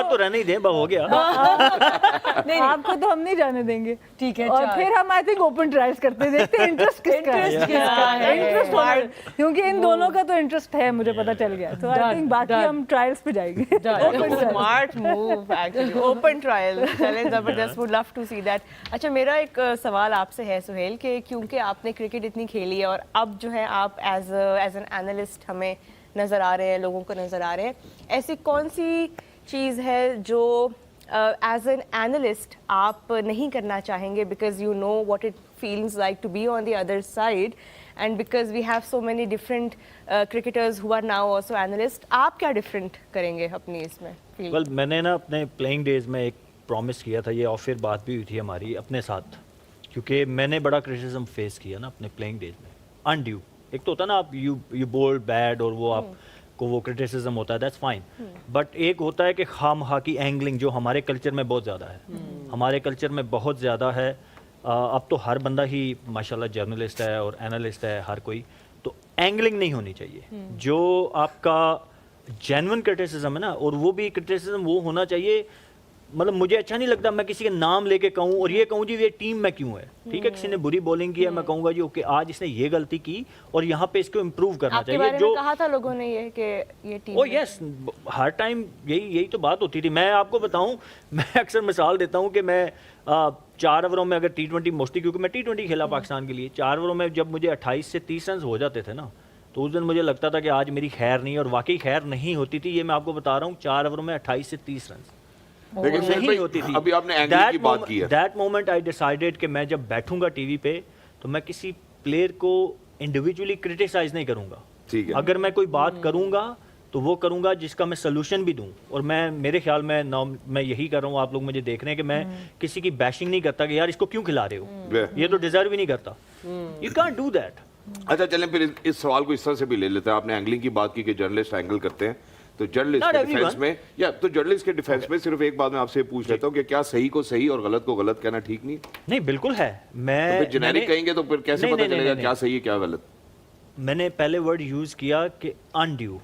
E: تو رہنے ہی دیں, ہو گیا.
F: آپ کو تو ہم نہیں جانے دیں گے.
D: ٹھیک ہے,
F: اور پھر ہم آئی تھنک اوپن ٹرائلس کرتے دیکھتے ہیں انٹرسٹ کس کا ہے, کیونکہ ان دونوں کا تو انٹرسٹ ہے مجھے پتا چل گیا. تو آئی تھنک باقی ہم ٹرائلس پہ جائیں گے.
B: Smart move actually, open trial. چلیں زبردست, would love to see that. اچھا میرا ایک سوال آپ سے ہے سہیل, کہ کیونکہ آپ نے کرکٹ اتنی کھیلی ہے اور اب جو ہے آپ ایز این اینالسٹ ہمیں نظر آ رہے ہیں, لوگوں کو نظر آ رہے ہیں, ایسی کون سی چیز ہے جو ایز این اینالسٹ آپ نہیں کرنا چاہیں گے, because you know what it feels like to be on the other side, and because we have so many different cricketers who are now also analysts, آپ کیا ڈفرینٹ کریں گے اپنی اس میں فیلڈ؟
E: ویل میں نے نا اپنے پلینگ ڈیز میں ایک پرومس کیا تھا, یہ آف ایئر بات بھی ہوئی تھی ہماری اپنے ساتھ, کیونکہ میں نے بڑا کرٹیسزم فیس کیا نا اپنے پلینگ ڈیز میں انڈیو. ایک تو ہوتا ہے نا آپ یو بولڈ بیڈ اور وہ آپ کو وہ کرٹیسزم ہوتا ہے, دیٹس فائن, بٹ ایک ہوتا ہے کہ خام خواہ کی اینگلنگ جو ہمارے کلچر میں بہت زیادہ ہے, ہمارے کلچر میں بہت زیادہ ہے. اب تو ہر بندہ ہی ماشاءاللہ جرنلسٹ ہے اور اینالسٹ ہے ہر کوئی, تو اینگلنگ نہیں ہونی چاہیے. جو آپ کا جینون کرٹیسزم ہے نا, اور وہ بھی کرٹیسزم وہ ہونا چاہیے, مطلب مجھے اچھا نہیں لگتا میں کسی کے نام لے کے کہوں اور یہ کہوں جی یہ ٹیم میں کیوں ہے. ٹھیک ہے, کسی نے بری بولنگ کی ہے, میں کہوں گا جی اوکے آج اس نے یہ غلطی کی اور یہاں پہ اس کو امپروو کرنا چاہیے. جو
B: کہا تھا لوگوں نے یہ کہ یہ ٹیم,
E: او یس, ہر ٹائم یہی تو بات ہوتی تھی. میں آپ کو بتاؤں, میں اکثر مثال دیتا ہوں کہ میں 4 اووروں میں اگر T20 موسٹلی, کیونکہ میں T20 کھیلا پاکستان کے لیے, 4 اووروں میں جب مجھے 28 سے 30 رنز ہو جاتے تھے نا, تو اس دن مجھے لگتا تھا کہ آج میری خیر نہیں, اور واقعی خیر نہیں ہوتی تھی. یہ میں آپ کو بتا رہا ہوں, 4 اووروں میں 28 سے 30 رنز نہیں ہوتی تھی.
C: ابھی آپ نے اینگل کی بات کی ہے,
E: دیٹ مومنٹ آئی ڈیسائیڈیڈ کہ میں جب بیٹھوں گا ٹی وی پہ تو میں کسی پلیئر کو انڈیویجولی کرٹیسائز نہیں کروں گا. اگر میں کوئی بات کروں گا تو وہ کروں گا جس کا میں سلوشن بھی دوں, اور میں میرے خیال میں یہی کر رہا ہوں, آپ لوگ مجھے دیکھ رہے ہیں کہ میں کسی کی بیشنگ نہیں کرتا کہ یار اس کو کیوں کھلا رہے ہو, یہ تو ڈیزرو ہی نہیں کرتا. You can't do that.
C: اچھا چلیں پھر اس سوال کو اس طرح سے بھی لے لیتے ہیں. آپ نے اینگلنگ کی بات کی کہ جرنلسٹ اینگل کرتے ہیں, تو جرنلسٹ کے ڈیفینس میں جرنلسٹ کے ڈیفینس میں صرف ایک بات میں آپ سے پوچھ لیتا ہوں کہ کیا صحیح کو صحیح اور غلط کو غلط کہنا ٹھیک نہیں؟
E: نہیں بالکل ہے. میں
C: جنیرک کہیں گے تو پھر کیسے پتہ چلے گا کیا صحیح ہے کیا غلط؟
E: میں نے پہلے ورڈ یوز کیا کہ انڈیو.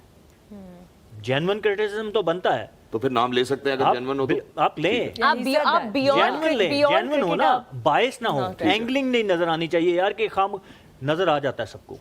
E: جینون کرٹیسزم تو بنتا ہے,
C: تو پھر نام لے سکتے ہیں اگر جینون ہو تو
E: آپ لیں, جینون ہو نا, باعث نہ ہو. اینگلنگ نہیں نظر آنی چاہیے یار کہ خام نظر آ جاتا ہے سب کو.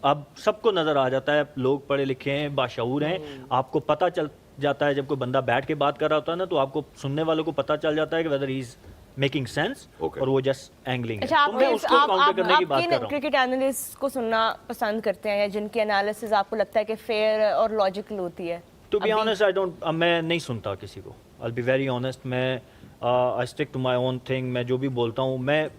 E: اب سب کو نظر آ جاتا ہے, لوگ پڑھے لکھے ہیں, باشعور ہیں, آپ کو پتہ چل جاتا ہے جب کوئی بندہ بیٹھ کے بات کر رہا ہوتا ہے نا, تو آپ کو سننے والوں کو پتہ چل جاتا ہے کہ whether he is making sense اور وہ جسٹ اینگلنگ ہے.
B: اچھا,
E: تو میں اس کو کاؤنٹر کرنے کی بات کر رہا ہوں.
B: کرکٹ اینالسٹ کو سننا پسند کرتے ہیں جن کی انالیسز آپ کو لگتا ہے کہ فیئر اور لاجیکل ہوتی ہے؟
E: To be honest, I don't. मैं नहीं सुनता किसी को. I'll be very honest. मैं I stick to my own thing. मैं जो भी बोलता हूँ, मैं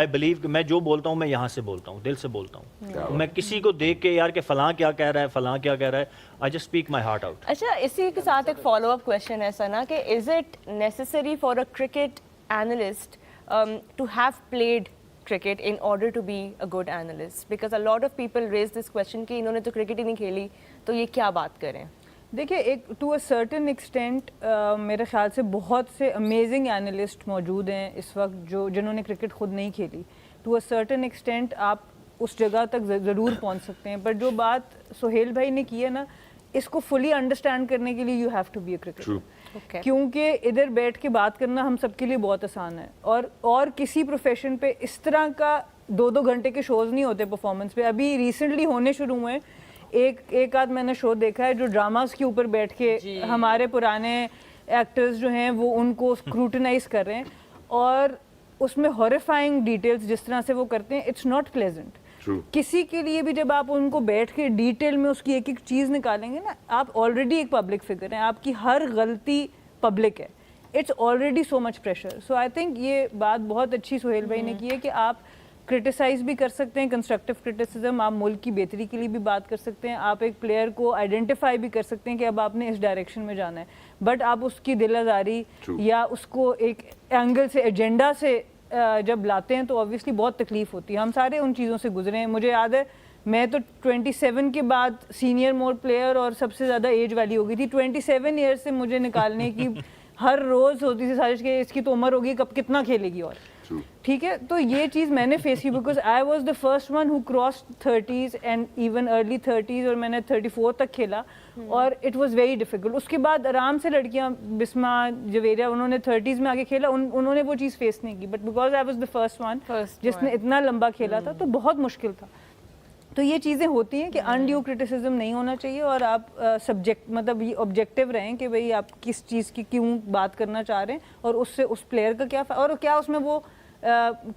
E: I believe कि मैं जो बोलता हूँ मैं यहाँ से बोलता हूँ, दिल से बोलता हूँ. मैं किसी को देख के यार कि फलां क्या कह रहा है, फलां क्या कह रहा है, I just speak my heart out.
B: अच्छा, इसी के साथ एक फॉलो अप क्वेश्चन है सना कि is it necessary for a cricket analyst to have played cricket in order to be a good analyst, because a lot of people raise this question कि इन्होंने तो क्रिकेट ही नहीं खेली तो ये क्या बात करें.
F: देखिए, एक टू अ सर्टेन एक्सटेंट मेरे ख्याल से बहुत से अमेजिंग एनालिस्ट मौजूद हैं इस वक्त जो जिन्होंने क्रिकेट खुद नहीं खेली. टू अ सर्टेन एक्सटेंट आप उस जगह तक ज़रूर पहुंच सकते हैं, पर जो बात सुहेल भाई ने की है ना, इसको फुली अंडरस्टैंड करने के लिए you have to be a cricketer.
B: Okay.
F: क्योंकि इधर बैठ के बात करना हम सबके लिए बहुत आसान है, और किसी प्रोफेशन पे इस तरह का 2-2 घंटे के शोज नहीं होते परफॉर्मेंस पे. अभी रिसेंटली होने शुरू हुए, एक आध मैंने शो देखा है जो ड्रामास के ऊपर बैठ के हमारे पुराने एक्टर्स जो हैं वो उनको स्क्रूटनाइज कर रहे हैं, और उसमें हॉरिफाइंग डिटेल्स जिस तरह से वो करते हैं, इट्स नॉट प्लेजेंट. किसी के लिए भी जब आप उनको बैठ के डिटेल में उसकी एक एक चीज़ निकालेंगे ना, आप ऑलरेडी एक पब्लिक फिगर हैं, आपकी हर गलती पब्लिक है. It's already so much pressure. So I think ये बात बहुत अच्छी सुहेल भाई ने की है कि आप क्रिटिसाइज भी कर सकते हैं, कंस्ट्रक्टिव क्रिटिसिज्म, आप मुल्क की बेहतरी के लिए भी बात कर सकते हैं, आप एक प्लेयर को आइडेंटिफाई भी कर सकते हैं कि अब आपने इस डायरेक्शन में जाना है, बट आप उसकी दिल आज़ारी या उसको एक एंगल से, एजेंडा से जब लाते हैं तो ऑब्वियसली बहुत तकलीफ होती है. हम सारे उन चीज़ों से गुजरे हैं. मुझे याद है मैं तो 27 के बाद सीनियर मोस्ट प्लेयर और सबसे ज़्यादा एज वाली हो गई थी. 27 ईयर्स से मुझे निकालने की हर रोज़ होती थी साजिश के इसकी तो उम्र होगी, कब कितना खेलेगी. और ठीक है, तो ये चीज़ मैंने फेस की, because I was the first one who cross 30s and even early 30s, और मैंने 34 तक खेला, और इट वाज वेरी डिफिकल्ट. उसके बाद आराम से लड़कियां, बिस्मा, जवेरिया, उन्होंने 30s में आगे खेला, उन्होंने वो चीज़ फेस नहीं की, but because I was the first one जिसने इतना लंबा खेला था, तो बहुत मुश्किल था. तो ये चीज़ें होती हैं कि अनड्यू क्रिटिसिज्म नहीं होना चाहिए, और आप सब्जेक्ट मतलब ये ऑब्जेक्टिव रहें कि भाई आप किस चीज़ की क्यों बात करना चाह रहे हैं, और उससे उस प्लेयर का क्या और क्या उसमें वो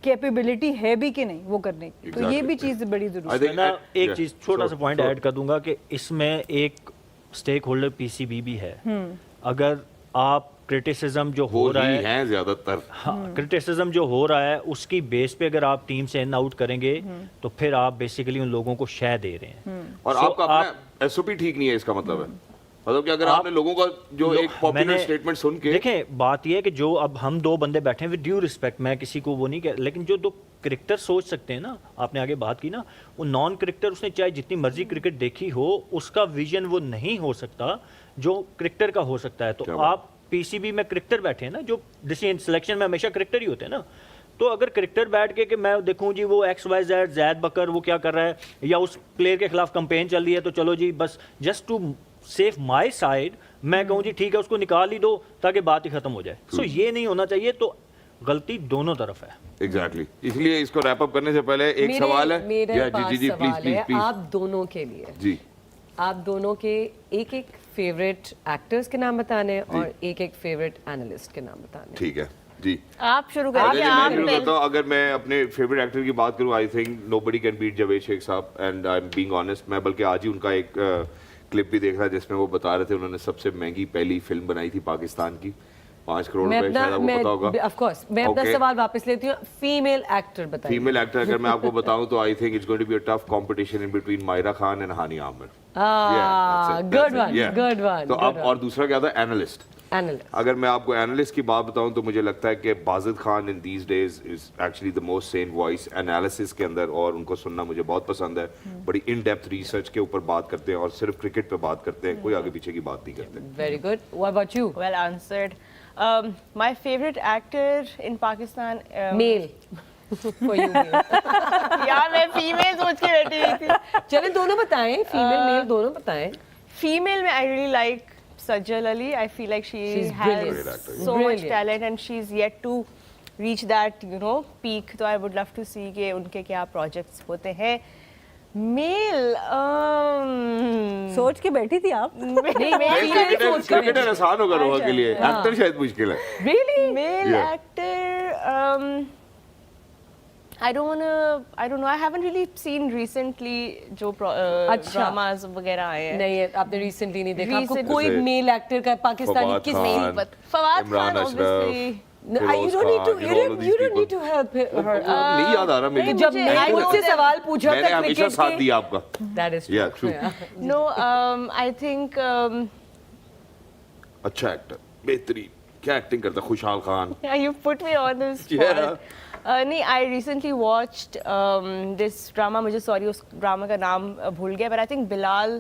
F: कैपेबिलिटी है भी कि नहीं वो करने की. तो ये भी चीज़ बड़ी ज़रूरी है.
E: मैं एक चीज़ छोटा सा पॉइंट ऐड कर दूंगा कि इसमें एक स्टेक होल्डर पीसीबी भी है. अगर आप क्रिटिसिज्म जो हो रहा है
C: ज्यादातर,
E: हाँ, क्रिटिसिज्म जो हो रहा है उसकी बेस पे अगर आप टीम से इन आउट करेंगे तो फिर आप बेसिकली उन लोगों को शय दे रहे हैं.
C: और आपका अपना एसओपी ठीक नहीं है, इसका मतलब है. मतलब कि अगर आपने लोगों का जो एक पॉपुलर स्टेटमेंट सुन के,
E: देखें बात ये है कि जो अब हम दो बंदे बैठे हैं, विद ड्यू रिस्पेक्ट, मैं किसी को वो नहीं कह, लेकिन जो दो क्रिकेटर सोच सकते हैं ना, आपने आगे बात की ना, वो नॉन क्रिकेटर, उसने चाहे जितनी मर्जी क्रिकेट देखी हो, उसका विजन वो नहीं हो सकता जो क्रिकेटर का हो सकता है. तो आप पीसीबी में क्रिकेटर बैठे हैं ना, जो डिसीजन सिलेक्शन में हमेशा क्रिकेटर ही होते हैं ना, तो अगर क्रिकेटर बैठ के कि मैं देखूं जी वो XYZ जैद बकर वो क्या कर रहा है, या उस प्लेयर के खिलाफ कंपेन चल रही है, तो चलो जी बस just to safe my side मैं कहूँ जी ठीक है उसको निकाल ही दो ताकि बात ही खत्म हो जाए. सो ये नहीं होना चाहिए. तो गलती दोनों तरफ है.
C: एग्जैक्टली. इसलिए इसको रैप अप करने से पहले एक सवाल है.
D: मेरे पास सवाल है आप दोनों के लिए.
C: जी,
D: आप दोनों के एक फेवरेट एक्टर्स के नाम बताने और एक फेवरेट एनालिस्ट के नाम बताने.
C: ठीक है जी,
B: आप शुरू करिए.
C: मैं शुरू करता हूं. अगर मैं अपने फेवरेट एक्टर की बात करूं, I think nobody can beat Javed Shaikh साहब, and I am being honest. मैं बल्कि आज ही उनका एक क्लिप भी देख रहा जिसमें वो बता रहे थे उन्होंने सबसे महंगी पहली फिल्म बनाई थी पाकिस्तान की, 5 करोड़ रुपए, शायद आपको पता होगा.
D: ऑफ कोर्स मैं अपना सवाल वापस लेती हूँ. फीमेल एक्टर बताइए.
C: फीमेल एक्टर अगर मैं आपको बताऊं तो I think it's going to be a tough competition in between Mahira Khan and Hania Aamir.
D: Good one.
C: तो अब और दूसरा क्या था, एनालिस्ट. अगर मैं आपको एनालिस्ट की बात बताऊं तो मुझे लगता है कि Wajid Khan in these days is actually the most Sen voice analysis के अंदर, और उनको सुनना मुझे बहुत पसंद है. बड़ी इन डेप्थ रिसर्च के ऊपर बात करते हैं और सिर्फ क्रिकेट पे बात करते हैं, कोई आगे पीछे की बात नहीं करते.
D: Very good. What about you?
B: Well answered. My favourite actor in Pakistan,
D: male for you.
B: यार मैं फीमेल सोच के बैठी हुई थी.
D: चलें दोनों बताएं, फीमेल मेल दोनों बताएं.
B: Female में I really like Sajjal Ali. I feel like
D: She's
B: has
D: brilliant.
B: so much
D: Brilliant.
B: talent and she's yet to reach that, you know, peak. तो I would love to see कि उनके क्या projects होते हैं. Male,
F: सोच के बैठी थी आप.
C: क्रिकेटर आसान होगा रोहा के लिए, एक्टर शायद मुश्किल है.
D: Really?
B: Male
C: Yeah.
B: actor, I don't know. I haven't really seen recently जो
D: अच्छा।
B: dramas वगैरह आए हैं.
D: नहीं है, आपने रिसेंटली नहीं देखा? आपको
B: Recent-
D: कोई
C: जैसे
D: मेल एक्टर का पाकिस्तानी
C: फवाद
D: किस
C: Khan,
B: Fawad
C: Imran
B: Khan
C: Ashraf,
B: obviously.
D: No, you don't need to. You don't need to help her.
C: नहीं याद आ रहा मेरे
D: जब
B: मुझे-
D: मैं
B: I know
D: मुझसे
B: that-
D: सवाल पूछा
C: मैंने
D: था
C: हमेशा
D: क्रिकेट
C: साथ
D: के,
C: दिया आपका.
D: that is
C: Yeah, true.
B: No, I think
C: अच्छा एक्टर, बेहतरीन. क्या एक्टिंग करता है खुशहाल Khan.
B: yeah, you put me on this
C: Yeah.
B: spot. नहीं, I recently watched this drama. मुझे sorry उस drama का नाम भूल गया, but I think Bilal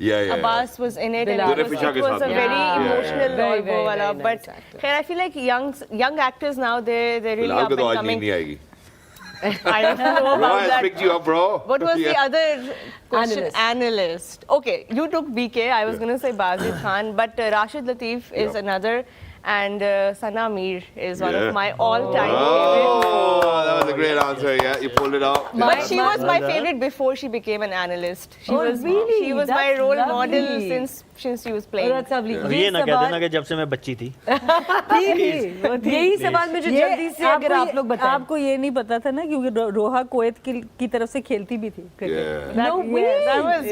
C: Yeah.
B: Abbas was in it,
D: Bilal.
B: and it
C: Rifisha के
B: was a
C: साथ.
B: very
D: Yeah.
B: emotional
D: Very,
B: और वो
D: very,
B: वाला.
D: very
B: But
D: nice actor.
B: खैर, I feel like young actors now they're really
C: Bilal
B: up
C: पे तो
B: and
C: आज नींद
B: coming.
C: नहीं आएगी.
B: I don't know
C: Bro,
B: about
C: I
B: that.
C: picked you up, bro.
B: What was the
C: Yeah.
B: other question?
D: Analyst.
B: Analyst. Okay, you took BK. I was going to say Bazid Khan, but Rashid Latif is
C: Yeah.
B: another, and Sana Mir is one
C: Yeah.
B: of my all-time favorites.
C: Oh, that was a great answer. Yeah, you pulled it off.
B: But she was my
E: Well done.
B: favorite before she became an analyst. She
D: Oh,
B: was
D: really?
B: she was my
D: That's
B: role
D: lovely.
B: model since she was
D: Oh,
B: playing.
D: that's lovely.
E: अब ये ना कह देना कि जब से मैं बच्ची थी.
D: यही सवाल मुझे जल्दी से अगर आप लोग बताएं.
F: आपको ये नहीं पता था ना क्योंकि रोहा कुवैत की तरफ से खेलती भी थी cricket.
C: Yeah.
D: No way.
B: That was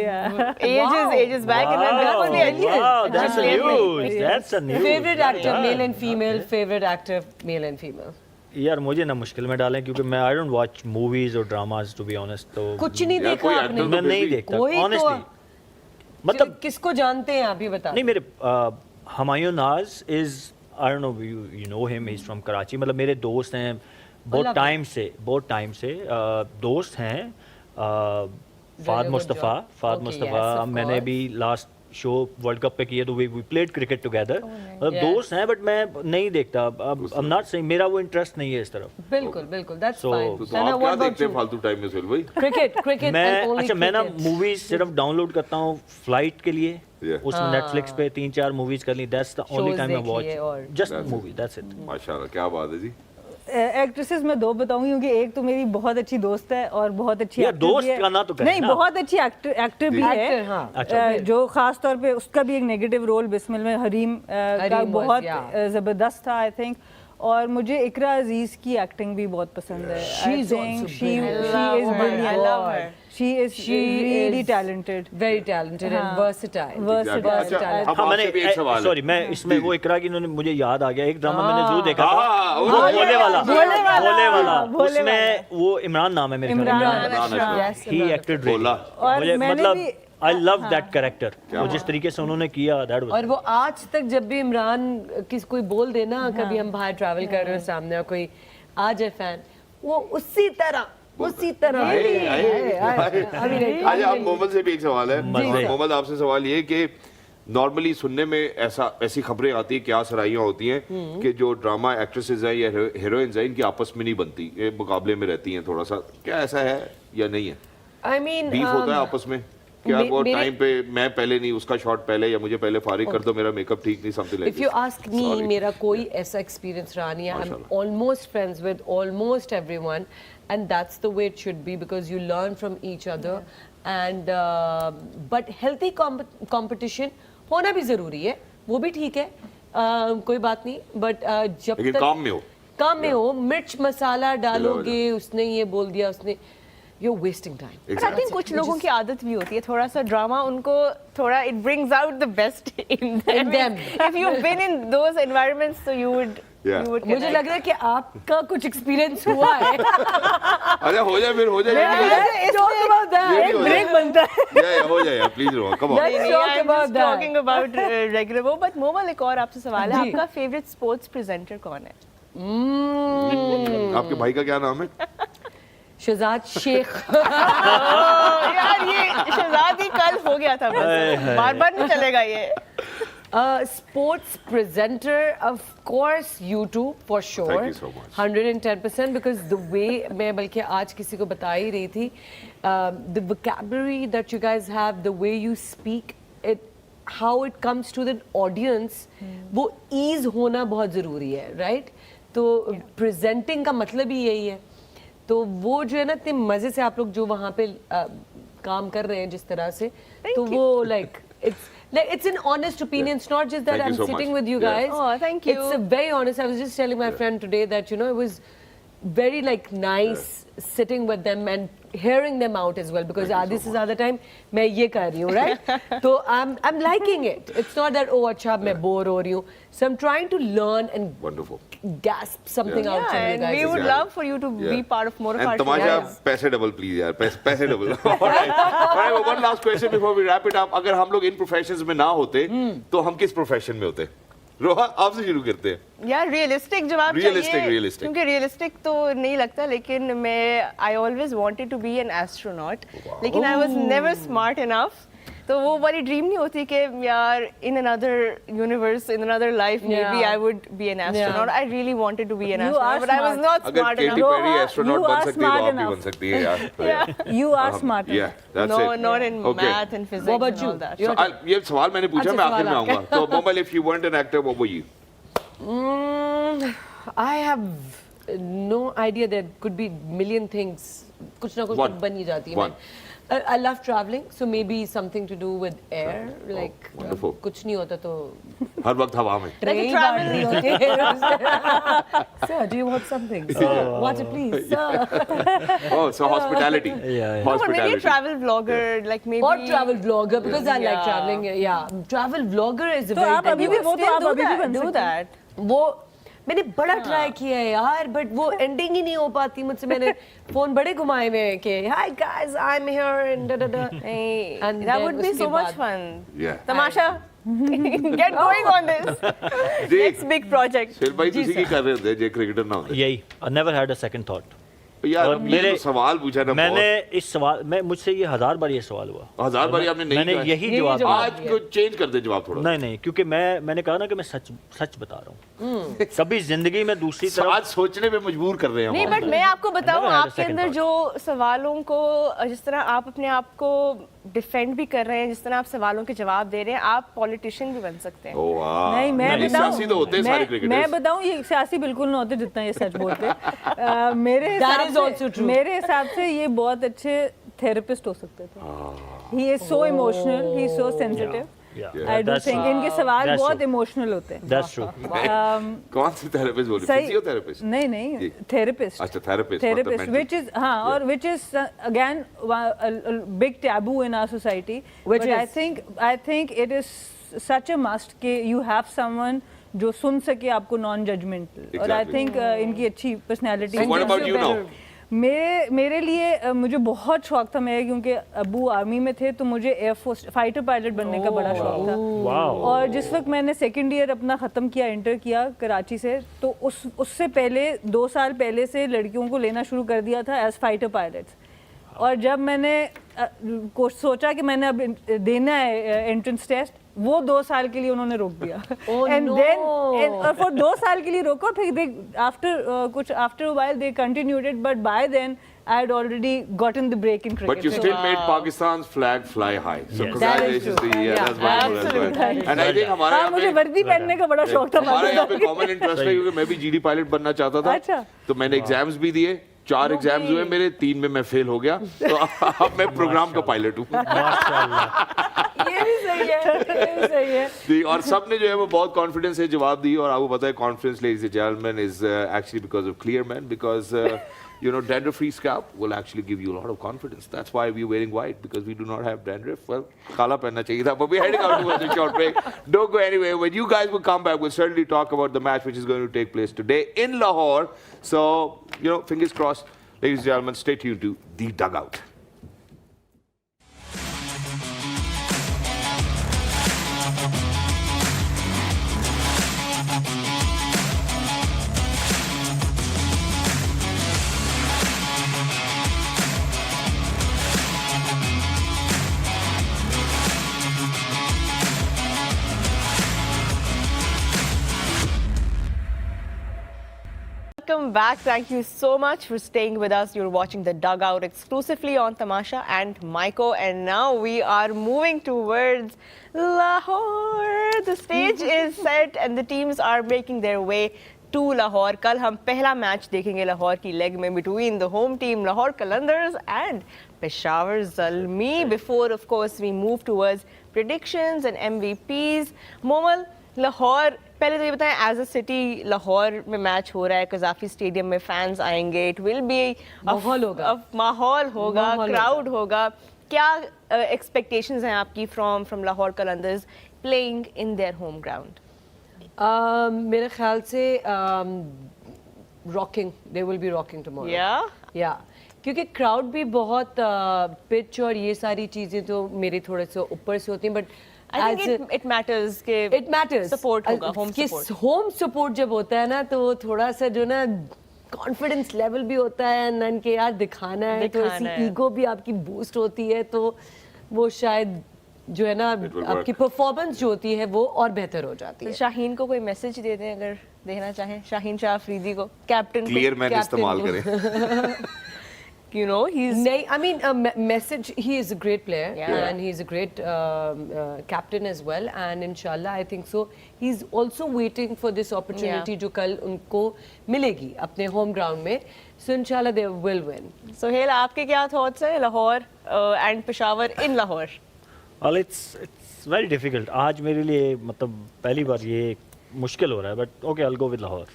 B: ages back, and that was
E: Wow, that's a
B: Yes.
E: news. That's a news.
D: Favorite actor,
E: Yeah.
D: male and female. Favorite actor, male and female.
E: यार मुझे ना मुश्किल में डालें क्योंकि मैं आई डोंट वॉच मूवीज और dramas to be honest. तो
D: कुछ नहीं
C: यार,
D: देखा
C: कोई
D: आपने?
C: actor
E: मैं नहीं देखता
D: कोई तो-
E: ऑनेस्टली. मतलब
D: किसको जानते हैं आप ही बता.
E: नहीं मेरे हमायूं नाज is I don't know you know him he is from Karachi. मतलब मेरे दोस्त हैं बहुत टाइम से दोस्त हैं. Fahd
D: good
E: Mustafa
D: job. Okay,
E: Mustafa
D: yes, of
E: मैंने
D: course.
E: भी लास्ट शो वर्ल्ड कप पे किए तो वी प्लेड क्रिकेट टुगेदर. मतलब
D: Yeah.
E: दोस्त हैं बट मैं नहीं देखता. अब आई एम नॉट सेइंग मेरा वो इंटरेस्ट नहीं है इस तरफ.
D: बिल्कुल that's
E: So-
D: fine.
C: तो
D: Sana,
C: आप
D: what
C: क्या
D: about
C: देखते हैं
D: you?
C: फालतू टाइम में सुहेल भाई?
D: Cricket
E: मैं
D: and only
E: अच्छा मैं ना
D: cricket.
E: मूवीज सिर्फ डाउनलोड करता हूँ फ्लाइट के लिए.
C: Yeah.
E: उसमें नेटफ्लिक्स पे 3-4 मूवीज कर ली. That's the only
D: Shows
E: time I
D: देख लिए और-
E: watch just
C: That's it.
E: Movie. That's it.
C: माशाल्लाह क्या बात है जी.
F: एक्ट्रेसेस में दो बताऊंगी क्योंकि एक तो मेरी बहुत अच्छी दोस्त है और बहुत अच्छी
E: यार,
F: actor
E: दोस्त
F: भी है.
E: का ना तो कहें
F: नहीं
E: ना.
F: बहुत अच्छी एक्टर भी
D: Actor,
F: है.
D: हाँ.
E: अच्छा.
F: जो खास तौर पे उसका भी एक नेगेटिव रोल बिस्मिल में हरीम का
D: हरीम was,
F: बहुत
D: yeah.
F: जबरदस्त था आई थिंक. और मुझे इकरा अजीज की एक्टिंग भी बहुत पसंद है.
D: She's also
F: she
D: brilliant.
F: is
D: Oh my
F: brilliant.
B: I love her.
F: She is really
D: is
F: talented.
D: very talented and
F: हाँ.
D: versatile.
F: Versatile.
C: अच्छा,
D: Versatile.
C: अब आपसे भी एक सवाल है.
E: सॉरी मैं इसमें वो इकरा की इन्होंने मुझे याद आ गया. एक ड्रामा मैंने जरूर देखा था.
C: हाँ,
E: वो
C: वो
E: भोले वाला.
F: भोले
E: उसमें वो इमरान नाम है मेरे ख्याल
F: इमरान
E: में.
C: अशरफ.
D: Yes,
E: ही
D: Imran.
E: एक्टेड
C: भोला.
F: और
E: मुझे
F: मैंने
E: मतलब
F: भी-
E: आई लव दैट कैरेक्टर. वो जिस तरीके से उन्होंने किया दैट
D: और
E: वाज.
D: वो आज तक जब भी इमरान किस कोई बोल दे ना कभी हम बाहर ट्रैवल कर रहे हो सामने और कोई आ जाए फैन वो उसी तरह
C: अच्छा आप मोहम्मद से भी एक सवाल है.
E: मजे.
C: मोहम्मद आपसे सवाल ये कि नॉर्मली सुनने में ऐसी खबरें आती है क्या सराइयाँ होती हैं कि जो ड्रामा एक्ट्रेसेस हैं या हीरोइंस हैं इनकी आपस में नहीं बनती, ये मुकाबले में रहती हैं. थोड़ा सा क्या ऐसा है या नहीं है?
D: आई मीन
C: बीफ होता है आपस में क्या? वो टाइम पे मैं पहले नहीं, उसका शॉट पहले, या मुझे पहले फारिग कर दो, मेरा मेकअप ठीक नहीं, something like
D: if you ask me मेरा कोई ऐसा एक्सपीरियंस रहा नहीं है. I am almost friends with almost everyone and that's the way it should be because you learn from each other and but healthy competition होना भी जरूरी है, वो भी ठीक है. कोई बात नहीं. बट जब
C: लेकिन
D: तक काम में हो मिर्च मसाला डालोगे, उसने ये बोल दिया, उसने you're wasting time.
B: But I think कुछ लोगों की आदत भी होती है थोड़ा सा ड्रामा उनको थोड़ा it brings out the best in them. If you've been in those environments, so you would
D: मुझे लग रहा है कि आपका कुछ एक्सपीरियंस हुआ है.
C: अच्छा हो जाए फिर हो जाए.
D: Talk about that.
C: एक
F: ब्रेक बनता है.
C: हो जाए प्लीज रो. Come on.
D: Let's talk
B: I'm
D: about
B: just
D: that.
B: talking about regular वो. But मोमल एक और आपसे सवाल है, आपका फेवरेट स्पोर्ट्स प्रेजेंटर कौन है?
C: आपके भाई का क्या नाम है?
D: शहजाद शेख.
B: यार ये शहजाद ही कल हो गया था बस, बार-बार नहीं चलेगा ये.
D: Sports presenter, of course, you two for sure.
C: Thank you so much.
D: 110% because the way मैं बल्कि आज किसी को बता ही रही थी, the vocabulary that you guys have, the way you speak, how it comes to the audience, वो ease होना बहुत ज़रूरी है, right? तो presenting का मतलब ही यही है. तो वो जो है ना इतने मज़े से आप लोग जो वहाँ पे काम कर रहे हैं जिस तरह से, तो वो it's an honest opinion. It's not just that
C: Thank you
D: I'm
C: so
D: sitting
C: much.
D: with you
C: Yeah.
D: guys.
B: Oh, thank you.
D: It's a very honest. I was just telling my friend today that it was very like nice sitting with them and hearing them out as well, because आधे से ज़्यादा time मैं ये कर रही हूँ, right? तो I'm liking it. It's not that oh अच्छा मैं bore हो रही हूँ. So I'm trying to learn and
C: Wonderful.
D: gasp something out from you
B: and
D: guys.
B: we would love for you to be part of more of our
C: And Tamasha,
B: shows.
C: पैसे double please यार, पैसे double. Alright, one last question before we wrap it up. अगर हम लोग इन professions में ना होते, तो हम किस profession में होते? रोहा, आपसे शुरू करते हैं.
B: यार रियलिस्टिक जवाब चाहिए क्योंकि रियलिस्टिक तो नहीं लगता, लेकिन मैं I always wanted to be N astronaut, लेकिन I was never smart enough. तो वो वाली ड्रीम नहीं होती कि यार in another universe, in another life maybe I would be an N एस्ट्रोनॉट. I really wanted to be N astronaut but I was not
C: अगर
B: smart
C: Katy
B: enough.
C: Perry astronaut
F: you
C: बन
F: are
C: सकती है तो
F: smart
C: आप भी
F: enough.
C: बन सकती है यार.
F: You are smart.
C: Yeah, that's
B: No,
C: it.
B: not in
C: Okay.
B: math and physics
D: What about
B: and all
D: you?
B: that.
C: So, ये सवाल मैंने पूछा,
D: अच्छा,
C: मैं आखिर में
D: सवाल
C: आऊंगा. तो Momal, if you weren't an actor, what were you?
D: I have no idea. There could be million things. कुछ ना कुछ
C: One.
D: तो बन ही जाती है.
C: One.
D: I love traveling, so maybe something to do with air. Like
C: wonderful.
D: कुछ नहीं होता तो
C: हर वक्त हवा में.
D: train
B: travel-
D: गाड़ी होती है. Sir, do you want something? Sir, watch it please. Sir.
C: Oh, so hospitality.
E: Yeah.
B: No, but maybe a
C: Hospitality.
B: travel vlogger, like maybe.
D: Or travel vlogger, because I like
B: Yeah.
D: traveling. Yeah, travel vlogger is a
F: तो
D: very.
F: आप अभी भी वो तो
B: Still
F: आप
B: do
F: अभी भी
B: that,
F: बन
B: do
F: सकते हैं.
B: that.
D: वो मैंने बड़ा ट्राई किया है यार, बट वो एंडिंग ही नहीं हो पाती मुझसे. मैंने फोन बड़े घुमाए हुए हैं कि hi guys I am here and da da da.
B: Hey,
D: And
B: that
D: then
B: would be
D: उसके
B: so much
D: बाद-
B: fun.
C: Yeah.
B: Tamasha, get going on this.
C: जी,
B: Next big project.
C: शेर भाई किसी की कर रहे होते जे क्रिकेटर ना होते.
E: यही I never had a second thought.
C: यार
E: और
C: अब ये
E: मेरे-
C: जो सवाल पूछा ना,
E: मैंने इस सवाल में मुझसे ये 1000 बार ये सवाल हुआ.
C: हजार बार आपने नहीं
E: मैंने
C: कहा.
E: यही
D: यही
E: जवाब
D: जवाब
E: दिया.
C: आज को चेंज कर दे जवाब थोड़ा.
E: नहीं क्योंकि मैंने कहा ना कि मैं सच बता रहा हूँ. कभी जिंदगी में दूसरी
C: आज
E: तरफ
C: सोचने पे मजबूर कर रहे हैं
B: नहीं,
C: हम.
B: बट मैं आपको बताऊं,
E: Never had a
B: आपके
E: second
B: अंदर जो सवालों को, जिस तरह आप अपने आप को डिफेंड भी कर रहे हैं, जिस तरह आप सवालों के जवाब दे रहे हैं, आप पॉलिटिशियन भी बन सकते हैं.
C: ओ वाह.
F: नहीं मैं
C: नहीं,
F: बताऊं,
C: सियासी तो होते हैं सारे
F: मैं
C: क्रिकेटर्स.
F: बताऊं ये सियासी बिल्कुल ना होते जितना ये सच बोलते. मेरे
D: That is
F: हिसाब
D: also
F: से
D: true.
F: मेरे हिसाब से ये बहुत अच्छे थेरेपिस्ट हो सकते थे. He is so emotional, he is so sensitive. I do think इनके सवाल
E: That's
F: बहुत
E: true.
F: इमोशनल होते हैं.
E: That's true.
C: कौन सी थेरेपिस्ट बोली?
F: सही
C: फिजियोथेरेपिस्ट.
F: नहीं
C: जी.
F: थेरेपिस्ट.
C: अच्छा, therapist,
F: थेरेपिस्ट
C: मतलब
F: which is हाँ, और which is again a big taboo in our society.
D: Which
F: But
D: is?
F: I think it is such a must कि you have someone जो सुन सके आपको नॉन जजमेंटल. और आई
C: Exactly.
F: थिंक इनकी अच्छी personality.
C: So what about you now?
F: मेरे लिए मुझे बहुत शौक था. मैं क्योंकि अबू आर्मी में थे तो मुझे एयरफोर्स फाइटर पायलट बनने का बड़ा शौक था.
E: वाओ.
F: और जिस वक्त मैंने सेकंड ईयर अपना ख़त्म किया, इंटर किया कराची से, तो उससे पहले 2 साल पहले से लड़कियों को लेना शुरू कर दिया था एज फाइटर पायलट्स. और जब मैंने सोचा कि मैंने अब देना है एंट्रेंस टेस्ट, वो 2 साल के लिए उन्होंने रोक दिया.
D: Oh,
F: and
D: no.
F: देन और फॉर 2 साल के लिए रोका. फिर they after a while they continued it, but by then I had already gotten the break in cricket.
C: But you still made Pakistan's flag fly high. So
E: Yes.
C: congratulations to you. Yeah, that's wonderful. That's
B: absolutely.
C: right. And I think हमारा
F: हाँ,
C: यहाँ
F: मुझे
C: पे
F: वर्दी पहनने का बड़ा शौक था.
C: हमारा यहाँ पे कॉमन इंटरेस्ट है क्योंकि मैं भी जीडी पायलट बनना चाहता था.
F: अच्छा.
C: तो मैंने एग्जाम्स भी दिए. 4 एग्जाम्स हुए मेरे, 3 में मैं फेल हो गया. तो अब मैं प्रोग्राम का पायलट हूँ.
D: ये भी सही है, ये भी सही है.
C: जी, और सब ने जो है वो बहुत कॉन्फिडेंस से जवाब दी. और आपको पता है confidence, ladies and gentleman, is actually because of clear man. Because you know, dandruff-free scalp will actually give you a lot of confidence. That's why we're wearing white, because we do not have dandruff. Well, kala pehenna chahiye tha, but we're heading out towards a short break. Don't go anywhere. When you guys will come back, we'll certainly talk about the match which is going to take place today in Lahore. So, you know, fingers crossed. Ladies and gentlemen, stay tuned to The Dugout.
B: Welcome back. Thank you so much for staying with us. You're watching The Dugout exclusively on Tamasha and Maiko. And now we are moving towards Lahore. The stage is set and the teams are making their way to Lahore. कल हम पहला match देखेंगे लाहौर की leg में between the home team Lahore Qalandars and Peshawar Zalmi. Before, of course, we move towards predictions and MVPs. Momal, Lahore پہلے تو یہ بتائیں ایز اے سٹی لاہور میں میچ ہو رہا ہے, قذافی اسٹیڈیم میں فینس آئیں گے, اٹ ول بی ماحول ہوگا, کراؤڈ ہوگا, کیا ایکسپیکٹیشنز ہیں آپ کی from Lahore Qalandars playing in their home ground?
D: میرے خیال سے rocking, they will be rocking tomorrow. یا کیونکہ کراؤڈ بھی بہت پچ اور یہ ساری چیزیں تو میرے تھوڑے سے اوپر سے ہوتی ہیں, بٹ
B: it matters سپورٹ ہوگا,
D: ہوم سپورٹ جب ہوتا ہے نا تو تھوڑا سا جو نا کانفیڈنس لیول بھی ہوتا ہے نن کے یار دکھانا ہے, تو اسی ایگو بھی آپ کی بوسٹ ہوتی ہے, تو وہ شاید جو ہے نا آپ کی پرفارمنس جو ہوتی ہے وہ اور بہتر ہو جاتی ہے.
B: شاہین کو کوئی میسج دے دیں اگر دینا چاہیں, شاہین شاہ افریدی کو, کیپٹن
C: کلیئر مین استعمال کریں.
B: You know, he's...
D: I mean, message, he is a great player and he is a great captain as well, and inshallah I think so he's also waiting for this opportunity جو کل ان کو ملے گی اپنے home ground میں, so inshallah they will win.
B: Sohail آپ کے کیا تھاٹس ہیں Lahore and Peshawar in Lahore?
E: well it's very difficult. آج میرے لیے مطلب پہلی بار یہ مشکل ہو رہا ہے, but okay I'll go with Lahore.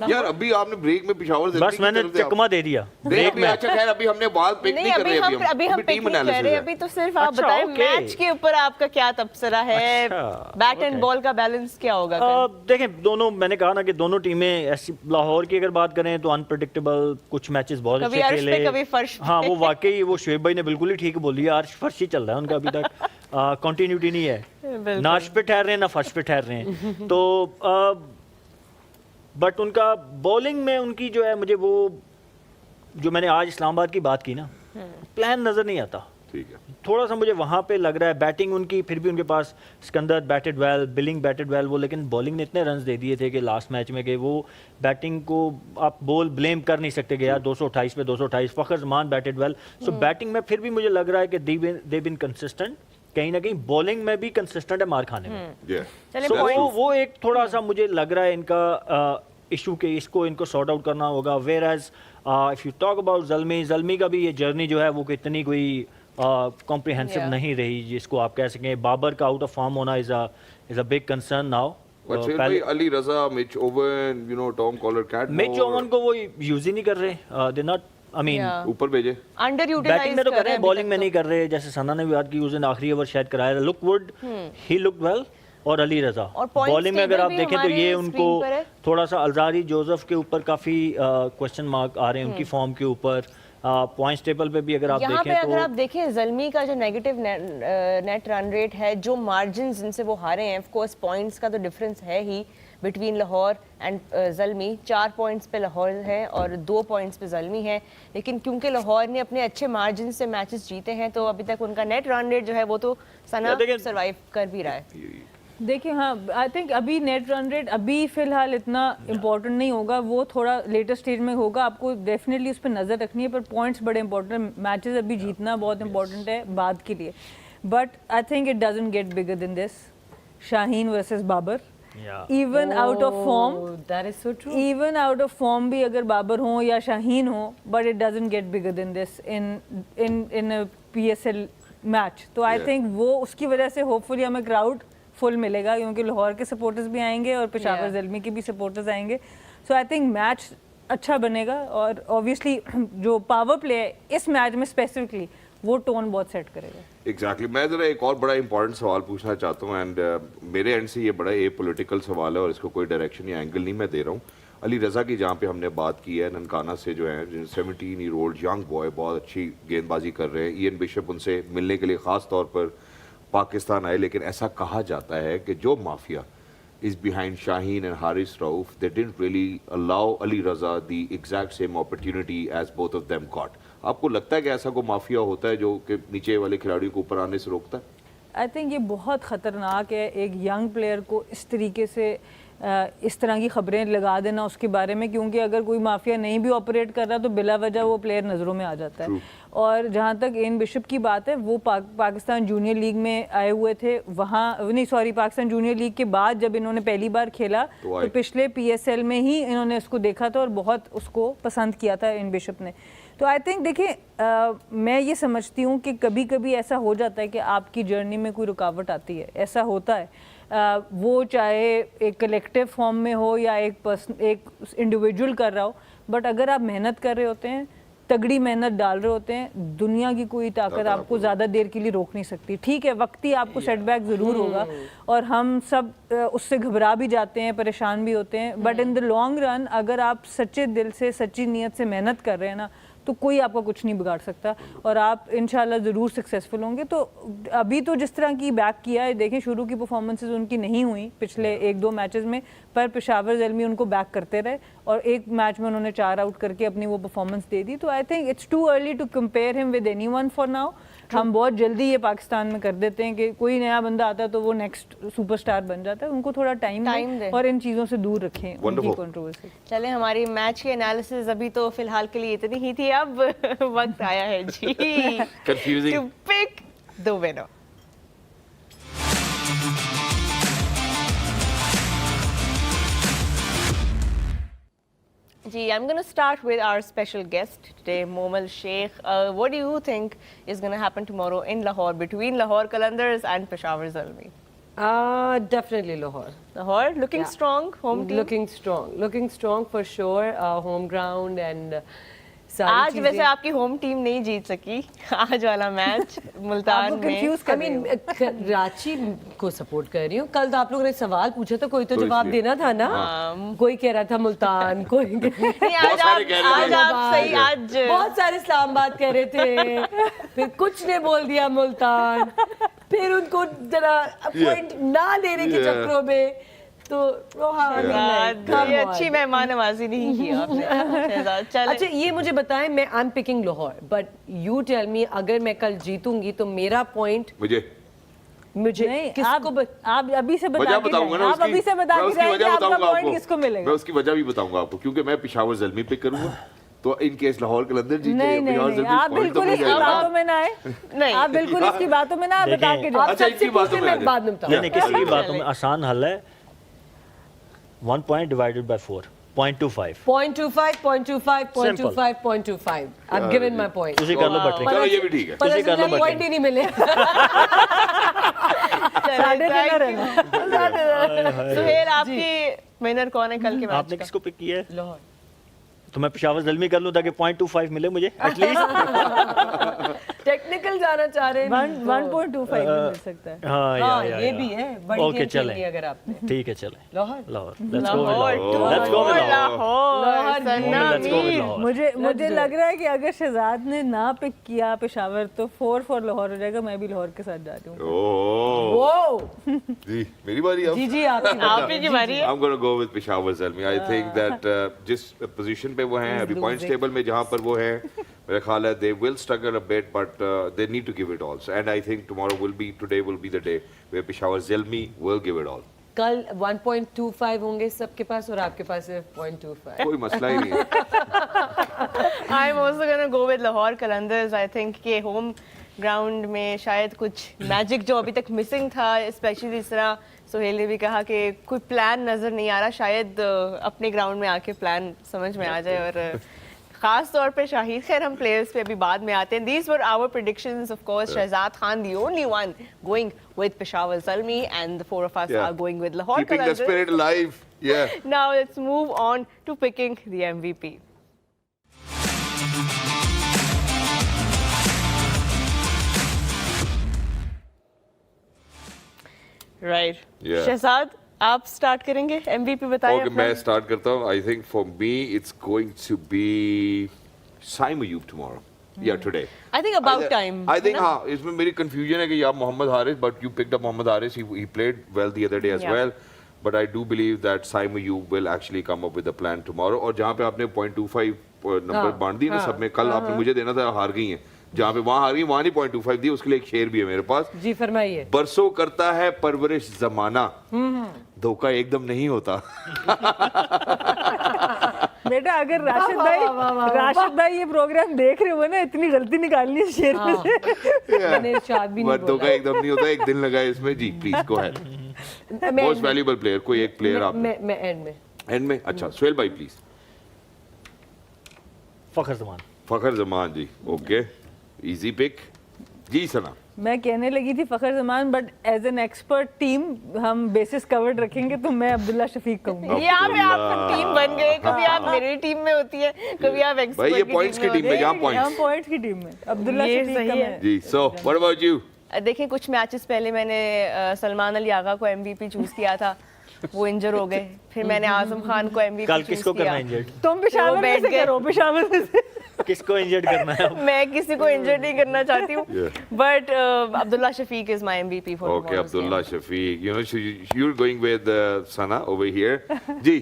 C: یار ابھی آپ نے بریک میں پشاور
E: بس میں نے چکما دے دیا بریک میں.
C: اچھا خیر ابھی ہم نے بال پک نہیں کر رہے,
B: ابھی ہم پک نہیں کر رہے, ابھی تو صرف آپ بتائیں میچ کے اوپر آپ کا کیا تبصرہ ہے, بیٹ اینڈ بال کا بیلنس کیا ہوگا؟
E: دیکھیں دونوں, میں نے کہا نا کہ دونوں ٹیمیں ایسی, لاہور کی اگر بات کریں تو انپریڈکٹیبل, کچھ میچز بہت اچھے کھیلے. ہاں وہ واقعی وہ شعیب بھائی نے بالکل ہی ٹھیک بول دیا, عرش فرش ہی چل رہا ہے ان کا ابھی تک, کنٹینیوٹی نہیں ہے, نہ عرش پہ ٹھہر رہے ہیں نہ فرش پہ ٹھہر رہے ہیں. تو بٹ ان کا بولنگ میں ان کی جو ہے, مجھے وہ جو میں نے آج اسلام آباد کی بات کی نا, پلان نظر نہیں آتا. تھوڑا سا مجھے وہاں پہ لگ رہا ہے بیٹنگ ان کی, پھر بھی ان کے پاس سکندر بیٹڈ ویل, بلنگ بیٹڈ ویل, وہ لیکن بولنگ نے اتنے رنز دے دیے تھے کہ لاسٹ میچ میں کہ وہ بیٹنگ کو آپ بول بلیم کر نہیں سکتے کہ یار 228 پہ 228. فخر زمان بیٹڈ ویل, سو بیٹنگ میں پھر بھی مجھے لگ رہا ہے کہ دے بین کنسسٹنٹ, کہیں نہ کہیں بولنگ میں بھی کنسسٹنٹ ہے مار کھانے میں. وہ ایک تھوڑا سا مجھے لگ رہا ہے ان کا ایشو کہ اس کو ان کو سارٹ آؤٹ کرنا ہوگا. Where as if you talk about Zalmi کا بھی یہ جرنی جو ہے وہ اتنی کوئی کمپریہنسو نہیں رہی جس کو آپ کہہ سکیں. بابر کا آؤٹ آف فارم ہونا is a big concern now.
C: Ali Raza, Mitch Owen, you know Tom Kohler Cadmore,
E: Mitch Owen کو وہ یوز ہی نہیں کر رہے, دے ناٹ I mean
C: اوپر بھیجے,
E: بیٹنگ میں تو کر رہے ہیں, بالنگ میں نہیں کر رہے. جیسے ثنا نے بھی بات کی اس دن آخری اوور شاید کرایا, لک وڈ ہی لک ویل, اور علی رضا بالنگ میں اگر آپ دیکھیں تو یہ ان کو تھوڑا سا الزاری جوزف کے اوپر کافی کوشچن مارک آ رہے ہیں ان کی فارم کے اوپر. پوائنٹس ٹیبل پہ بھی اگر آپ دیکھیں تو
B: اگر آپ دیکھیں زلمی کا جو نیگیٹو نیٹ رن ریٹ ہے, جو مارجنز جن سے وہ ہارے ہیں, آف کورس پوائنٹس کا تو ڈفرینس ہے ہی between Lahore and Zalmi. 4 points پہ لاہور ہے اور 2 پوائنٹس پہ زلمی ہے, لیکن کیونکہ لاہور نے اپنے اچھے مارجن سے میچز جیتے ہیں تو ابھی تک ان کا نیٹ رن ریٹ جو ہے وہ تو ثنا سروائیو کر بھی رہا ہے.
F: دیکھیں ہاں آئی تھنک ابھی نیٹ رن ریٹ ابھی فی الحال اتنا امپورٹنٹ نہیں ہوگا, وہ تھوڑا لیٹر اسٹیج میں ہوگا. آپ کو ڈیفینیٹلی اس پہ نظر رکھنی ہے, پر پوائنٹس بڑے امپورٹنٹ, میچز ابھی جیتنا بہت امپورٹنٹ ہے بعد کے لیے. But I think it doesn't get bigger than this. Shaheen versus Babar, even out of form, even out of form بھی اگر بابر ہوں یا شاہین ہوں, but it doesn't get bigger than this in P S L match. تو آئی تھنک وہ اس کی وجہ سے ہوپ فلی ہمیں کراؤڈ فل ملے گا, کیونکہ لاہور کے سپورٹرز بھی آئیں گے اور پشاور زلمی کے بھی سپورٹرز آئیں گے. سو آئی تھنک میچ اچھا بنے گا, اور اوبیسلی جو پاور پلے ہے اس میچ میں اسپیسیفکلی وہ ٹون بہت سیٹ کرے گا.
C: ایگزیکٹلی. میں ذرا ایک اور بڑا امپورٹنٹ سوال پوچھنا چاہتا ہوں, اینڈ میرے اینڈ سے یہ بڑا اے پولیٹیکل سوال ہے اور اس کو کوئی ڈائریکشن یا اینگل نہیں میں دے رہا ہوں. علی رضا کی جہاں پہ ہم نے بات کی ہے, ننکانہ سے جو ہیں 17 ایئر اولڈ ینگ بوائے بہت اچھی گیند بازی کر رہے ہیں. ایئن بشپ ان سے ملنے کے لیے خاص طور پر پاکستان آئے, لیکن ایسا کہا جاتا ہے کہ جو mafia is behind Shaheen and Haris Rauf, they didn't really allow Ali Raza the exact same opportunity as both of them got. آپ کو لگتا ہے کہ ایسا کوئی مافیا ہوتا ہے جو کہ نیچے والے کھلاڑیوں کو اوپر آنے سے روکتا ہے؟
F: آئی تھنک یہ بہت خطرناک ہے ایک ینگ پلیئر کو اس طریقے سے اس طرح کی خبریں لگا دینا اس کے بارے میں, کیونکہ اگر کوئی مافیا نہیں بھی آپریٹ کر رہا تو بلا وجہ وہ پلیئر نظروں میں آ جاتا ہے. اور جہاں تک ایئن بشپ کی بات ہے, وہ پاکستان جونیئر لیگ میں آئے ہوئے تھے, وہاں نہیں سوری پاکستان جونیئر لیگ کے بعد جب انہوں نے پہلی بار کھیلا تو پچھلے پی ایس ایل میں ہی انہوں نے اس کو دیکھا تھا اور بہت اس کو پسند کیا تھا ایئن بشپ نے. تو آئی تھنک دیکھیں میں یہ سمجھتی ہوں کہ کبھی کبھی ایسا ہو جاتا ہے کہ آپ کی جرنی میں کوئی رکاوٹ آتی ہے, ایسا ہوتا ہے. वो चाहे एक कलेक्टिव फॉर्म में हो या एक इंडिविजुअल कर रहा हो, बट अगर आप मेहनत कर रहे होते हैं, तगड़ी मेहनत डाल रहे होते हैं, दुनिया की कोई ताकत आपको ज़्यादा देर के लिए रोक नहीं सकती. ठीक है, वक्ती आपको सेटबैक ज़रूर होगा और हम सब उससे घबरा भी जाते हैं, परेशान भी होते हैं, but in the long run अगर आप सच्चे दिल से, सच्ची नीयत से मेहनत कर रहे हैं ना, तो कोई आपका कुछ नहीं बिगाड़ सकता और आप इंशाल्लाह ज़रूर सक्सेसफुल होंगे. तो अभी तो जिस तरह की बैक किया है, देखें शुरू की परफॉर्मेंसेस उनकी नहीं हुई पिछले 1-2 मैचेस में, पर पेशावर ज़ल्मी उनको बैक करते रहे और एक मैच में उन्होंने 4 आउट करके अपनी वो परफॉर्मेंस दे दी. तो I think it's too early to compare him with anyone for now. हम बहुत जल्दी ये पाकिस्तान में कर देते हैं कि कोई नया बंदा आता है तो वो नेक्स्ट सुपरस्टार बन जाता है. उनको थोड़ा टाइम दें और इन चीज़ों से दूर रखें उनकी कंट्रोवर्सी.
B: चले, हमारी मैच की एनालिसिस अभी तो फिलहाल के लिए इतनी ही थी. अब वक्त आया है जी
C: Confusing.
B: to pick the winner. Ji, I'm going to start with our special guest today, Momal Sheikh. What do you think is going to happen tomorrow in Lahore between Lahore Qalandars and Peshawar Zalmi?
D: Definitely Lahore.
B: Lahore looking
D: Yeah.
B: strong, home team.
D: Looking strong for sure. Home ground and
B: आज वैसे आपकी home team नहीं जीत सकी आज वाला match Multan में.
F: Confuse
D: I mean, Karachi को support कर रही हूँ. कल तो आप लोगों ने सवाल पूछा था, कोई तो जवाब देना था ना. कोई कह रहा था मुल्तान, कोई
B: नहीं, आज आप सही, आज
D: बहुत सारे इस्लामाबाद कह रहे थे, फिर कुछ ने बोल दिया मुल्तान, फिर उनको जरा पॉइंट ना देने के चक्करों में तो
B: ये अच्छी मेहमान नवाजी नहीं की आपने. चले,
D: अच्छा ये मुझे बताएं, मैं I am picking Lahore, but you tell me अगर मैं कल जीतूंगी तो मेरा पॉइंट मुझे
F: नहीं,
D: किसको
F: आप अभी से
C: वजह बताऊंगा ना,
F: आप अभी से बता के जाएं कि आपका पॉइंट किसको मिलेगा.
C: मैं उसकी वजह भी बताऊंगा आपको, क्योंकि मैं पेशावर ज़ल्मी पिक करूंगा तो इन केस लाहौर कलंदर जीते.
F: नहीं, आप बिल्कुल इसकी बातों में ना आए.
B: नहीं,
F: आप बिल्कुल इसकी बातों में ना बता के जाओ.
C: अच्छा, इनकी बातों में
D: मैं बाद में बताऊंगा.
E: नहीं, किसी की बातों में आसान हल है. 1 point divided by 4, 0.25.
D: 0.25. I've given my point.
E: उसे कर लो बटरी.
C: चलो ये भी ठीक है.
D: पर
E: उसे कर लो
D: ऐसे पॉइंट ही नहीं मिले.
B: सुहेल, आपकी विनर कौन है कल के मैच
E: आपने
B: का?
E: किसको पिक किया है?
D: लाहौर.
E: तो मैं पेशावर ज़ल्मी कर लूं ताकि 0.25 मिले मुझे एटलीस्ट.
D: टेक्निकल जाना चाह रहे हैं.
F: 1.25 मिल सकता है.
E: हाँ,
D: ये भी है. बड़ी
E: ओके,
D: गेम
E: चलें.
D: खेलनी है अगर आपने.
E: ठीक है, चलें.
D: Lahore.
E: Let's go with Lahore. Let's go with Lahore. Let's go with Lahore.
F: मुझे लग रहा है कि अगर शहजाद ने ना पिक किया पेशावर तो 4 फॉर लाहौर हो जाएगा. मैं भी लाहौर के साथ जा रही हूँ.
C: ओह जी, मेरी बारी अब.
D: जी
B: आपकी की बारी है.
C: I'm going to go with Peshawar Zalmi. I think that जिस पोजीशन पे वो हैं अभी पॉइंट्स टेबल में जहाँ पर वो हैं, मेरा ख्याल है they will struggle a bit, but they need to give it all. And I think today will be the day where Peshawar Zalmi will give it all.
D: कल 1.25 होंगे सबके पास और आपके पास सिर्फ 0.25.
C: कोई मसला ही नहीं है.
B: I'm also gonna go with Lahore Qalandars. I think कि होम ग्राउंड में शायद कुछ मैजिक जो अभी तक मिसिंग था, स्पेशली इस तरह सुहेल ने भी कहा कि कोई प्लान नज़र नहीं आ रहा, शायद अपने ग्राउंड में आके प्लान समझ में आ जाए. और खास तौर पे शाहिद, खैर हम प्लेयर्स पे अभी बाद में आते हैं. These were our predictions, of course. Shahzad Khan, the only one going with Peshawar Zalmi, and the 4 of us are going with Lahore
C: Keeping the
B: Qalandars.
C: spirit alive. Yeah.
B: Now let's move on to picking the MVP. Right.
C: Yeah.
B: Shahzad, आप start करेंगे. MVP बताइए.
C: Okay, मैं start करता हूँ. I think for me it's going to be Saim Ayub tomorrow. Yeah, today.
B: I think about time.
C: I think हाँ, इसमें मेरी confusion है कि या Mohammad Haris, but you picked up Mohammad Haris. He played well the other day as
B: Yeah.
C: well. But I do believe that Saim Ayub will actually come up with a plan tomorrow. और जहाँ पे आपने 0.25 number बांट दी ना सब में, कल आपने मुझे देना था, हार गई हैं. जहाँ पे वहाँ हार गई, वहाँ नहीं 0.25 दी. उसके लिए एक शेर भी है मेरे पास.
D: जी फरमाइए.
C: बरसों करता है परवरिश जमाना, धोखा एकदम नहीं होता.
F: बेटा अगर राशिद भाई ये प्रोग्राम देख रहे हो ना, इतनी गलती निकालनी है शेर में से.
D: मैंने इरशाद भी नहीं
C: बट धोखा एकदम नहीं होता. एक दिन लगा है इसमें. जी please go ahead. Most valuable player, कोई एक प्लेयर आप
D: मैं एंड में.
C: अच्छा सुहेल भाई please.
E: Fakhar Zaman.
C: Fakhar Zaman ji. Okay, easy pick. जी सना,
F: मैं कहने लगी थी Fakhar Zaman, but as an expert team हम बेसिस कवर्ड रखेंगे तो मैं अब्दुल्ला शफीक कहूंगी।
B: यहाँ पे आप टीम बन गए, कभी आप मेरी टीम में होती है, कभी आप
C: भाई
B: एक्सपर्ट
C: ये पॉइंट्स की टीम में जहाँ
F: हम
C: पॉइंट्स
F: पॉइंट्स की टीम में अब्दुल्ला
B: ये
F: शफीक
B: सही
F: का
B: है।
F: मैं
C: जी। So what about you?
B: देखिए कुछ मैचेस पहले मैंने सलमान अली आगा को एमवीपी चूज किया था, वो इंजर हो गए, फिर मैंने आजम खान को एमवीपी
E: कल
B: चूज
E: किसको
B: किया।
E: करना इंजर्ड?
F: तुम पेशावर में
B: बैठ
F: से
B: गए।
F: करो, पेशावर में से।
E: किसको इंजर्ड करना है?
B: मैं किसी को इंजर नहीं करना चाहती हूँ,
C: Yeah.
B: But Abdullah Shafiq is my MVP for
C: Okay, Abdullah Shafiq. You know, you're going with Sana over here. जी,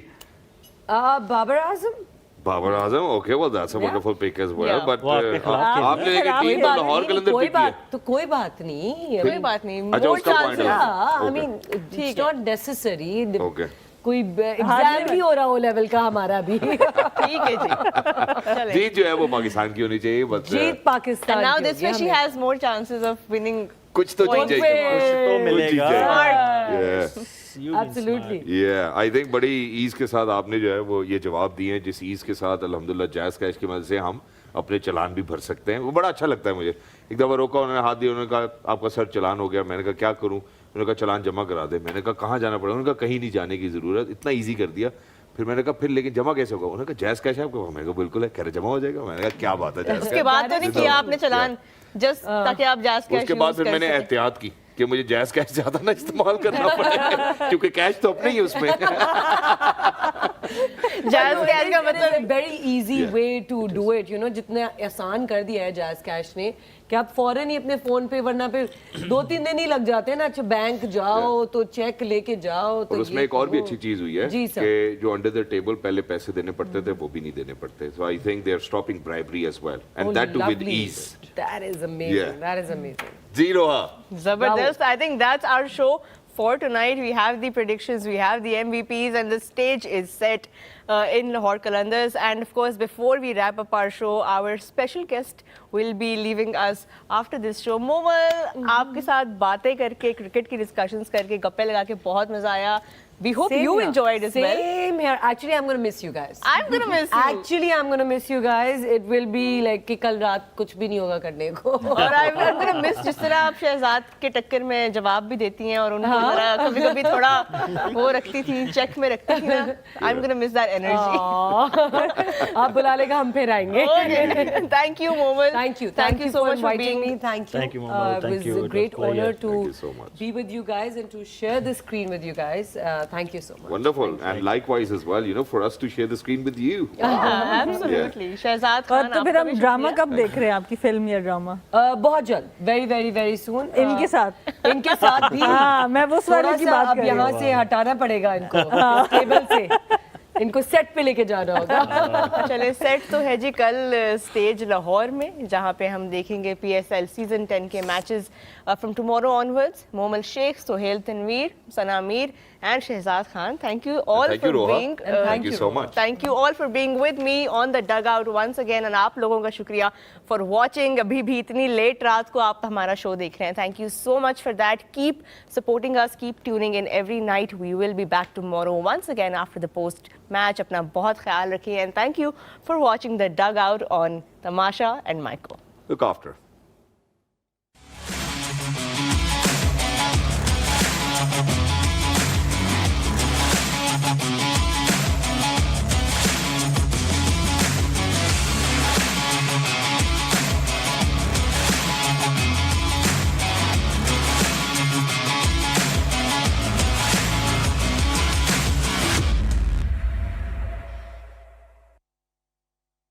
D: Babar Azam
C: Babar Azam. Okay, well that's a wonderful pick as well.
B: Yeah.
C: But
E: वो आपके खिलाफ खेल
C: आपने देखिए
F: खिलाफ
C: टीम तो लाहौर कलंदर
D: कोई
C: पिक की है.
D: बात तो कोई बात नहीं।
B: कोई बात नहीं,
C: अच्छा,
B: more
C: उसका point
B: chances.
C: है.
D: आई
C: Okay.
D: Mean it's not necessary.
C: Okay.
D: कोई एग्जाम नहीं हो रहा वो लेवल का हमारा भी।
B: ठीक है जी, चले।
C: जीत जो है वो पाकिस्तान की होनी चाहिए. But
D: Jeet Pakistan
B: And now
D: की
B: this
D: होगी
B: way she
D: हमें।
B: has more chances of winning.
C: कुछ तो जीत
B: Points
C: जाएगी.
E: कुछ तो मिलेगा।
C: Yeah.
E: You been
D: Absolutely.
E: smart.
C: Yeah, I think बड़ी ईज के साथ आपने जो है वो ये जवाब दिए हैं, जिस ईज के साथ अल्हम्दुलिल्लाह जैज़ कैश की मदद से हम अपने चलान भी भर सकते हैं. वो बड़ा अच्छा लगता है मुझे. एक दफ़ा रोका, उन्होंने हाथ दिया, उन्होंने कहा आपका सर चलान हो गया. मैंने कहा क्या करूं? उन्होंने कहा चलान जमा करा दे. मैंने कहा कहाँ जाना पड़ेगा? उन्होंने कहा कहीं नहीं जाने की ज़रूरत. इतना ईजी कर दिया. फिर मैंने कहा फिर लेकिन जमा कैसे होगा? उन्होंने कहा जैज़ कैश है आपका? मैंने कहा बिल्कुल है. कह रहे जमा हो जाएगा. मैंने कहा क्या बात है जैज़
B: उसके
C: कैश.
B: बाद तो नहीं किया आपने चलान, जस्ट ताकि आप जैज़ कैश
C: उसके बाद फिर मैंने एहतियात की कि मुझे जैज़ कैश ज़्यादा ना इस्तेमाल करना पड़े, क्योंकि कैश तो अपने ही है उसमें.
B: जैज़ कैश का मतलब
D: very easy way to do it, you know, जितना आसान कर दिया है जैज़ कैश ने कि आप फौरन ही अपने फोन पे, वरना फिर 2-3 दिन ही लग जाते हैं ना. अच्छा बैंक जाओ तो चेक लेके जाओ तो
C: और उसमें
D: ये
C: एक और भी
D: करो.
C: अच्छी चीज हुई है
D: जी सर.
C: कि जो अंडर द टेबल पहले पैसे देने पड़ते थे वो भी नहीं देने पड़ते. So I think they are stopping bribery as well and
D: Oh,
C: that too with
D: lovely.
C: Ease.
D: That is amazing.
C: Yeah.
D: That is amazing.
C: Zero.
B: Zabardast. I think that's our show for tonight. We have the predictions, we have the MVPs, and the stage is set in Lahore Qalandars. And of course, before we wrap up our show, our special guest will be leaving us after this show. Momal, आपके साथ बातें करके, cricket की discussions करके, गप्पे लगा के बहुत मजा आया. We hope
D: Same
B: you
D: here.
B: enjoyed as well.
D: Same here. Actually, I'm going to miss you guys.
B: I'm gonna miss you.
D: Actually, I'm going to miss you guys. It will be like कि कल रात कुछ भी नहीं होगा करने को.
B: और I'm gonna miss जिस तरह आप शहजाद के टक्कर में जवाब भी देती हैं और उनको जरा कभी-कभी थोड़ा वो रखती थी, चेक में रखती थी ना. I'm gonna miss that energy.
D: आप बुला लेगा, हम फिर आएंगे.
B: Okay. Thank you, Momal.
D: Thank you.
B: Thank you so
D: for
B: much for
D: inviting
B: being
D: me. Thank you.
E: Thank you, Momal.
D: It
E: Thank
D: was
E: you.
D: a
E: It
D: great
E: was a pleasure.
D: honor to
C: Thank you so much.
D: be with you guys and to share the screen with you guys. Thank you so much.
C: Wonderful. And likewise as well, you know, for us to share the screen with you.
B: Absolutely. Shahzad
F: और
B: खान
F: तो फिर
B: आपका
F: हम
B: भी
F: drama
B: शुक्रिया.
F: कब देख रहे हैं, आपकी फिल्म या ड्रामा?
D: बहुत जल्द, very very very soon.
F: इनके साथ?
D: इनके साथ भी.
F: हाँ, मैं वो
D: थोड़ा
F: वाले की
D: सा
F: बात
D: अब
F: कर रही हूँ.
D: यहाँ से हटाना पड़ेगा इनको टेबल से. इनको सेट पे लेके जाना होगा.
B: चले सेट तो है जी कल स्टेज लाहौर में, जहाँ पे हम देखेंगे PSL सीजन 10 के matches from tomorrow onwards. Momal Sheikh, Sohail Tanveer, Sana Mir and Shehzad Khan. Thank you all
C: Thank
B: for
C: you, Roha.
B: being
C: Thank you so much.
B: Thank you all for being with me on the dugout once again. And आप लोगों का शुक्रिया for watching. अभी भी इतनी late रात को आप हमारा शो देख रहे हैं. Thank you so much for that. Keep supporting us. Keep tuning in every night. We will be back tomorrow once again after the post match. अपना बहुत ख्याल रखिए. And thank you for watching the dugout on Tamasha and Michael.
C: Look after.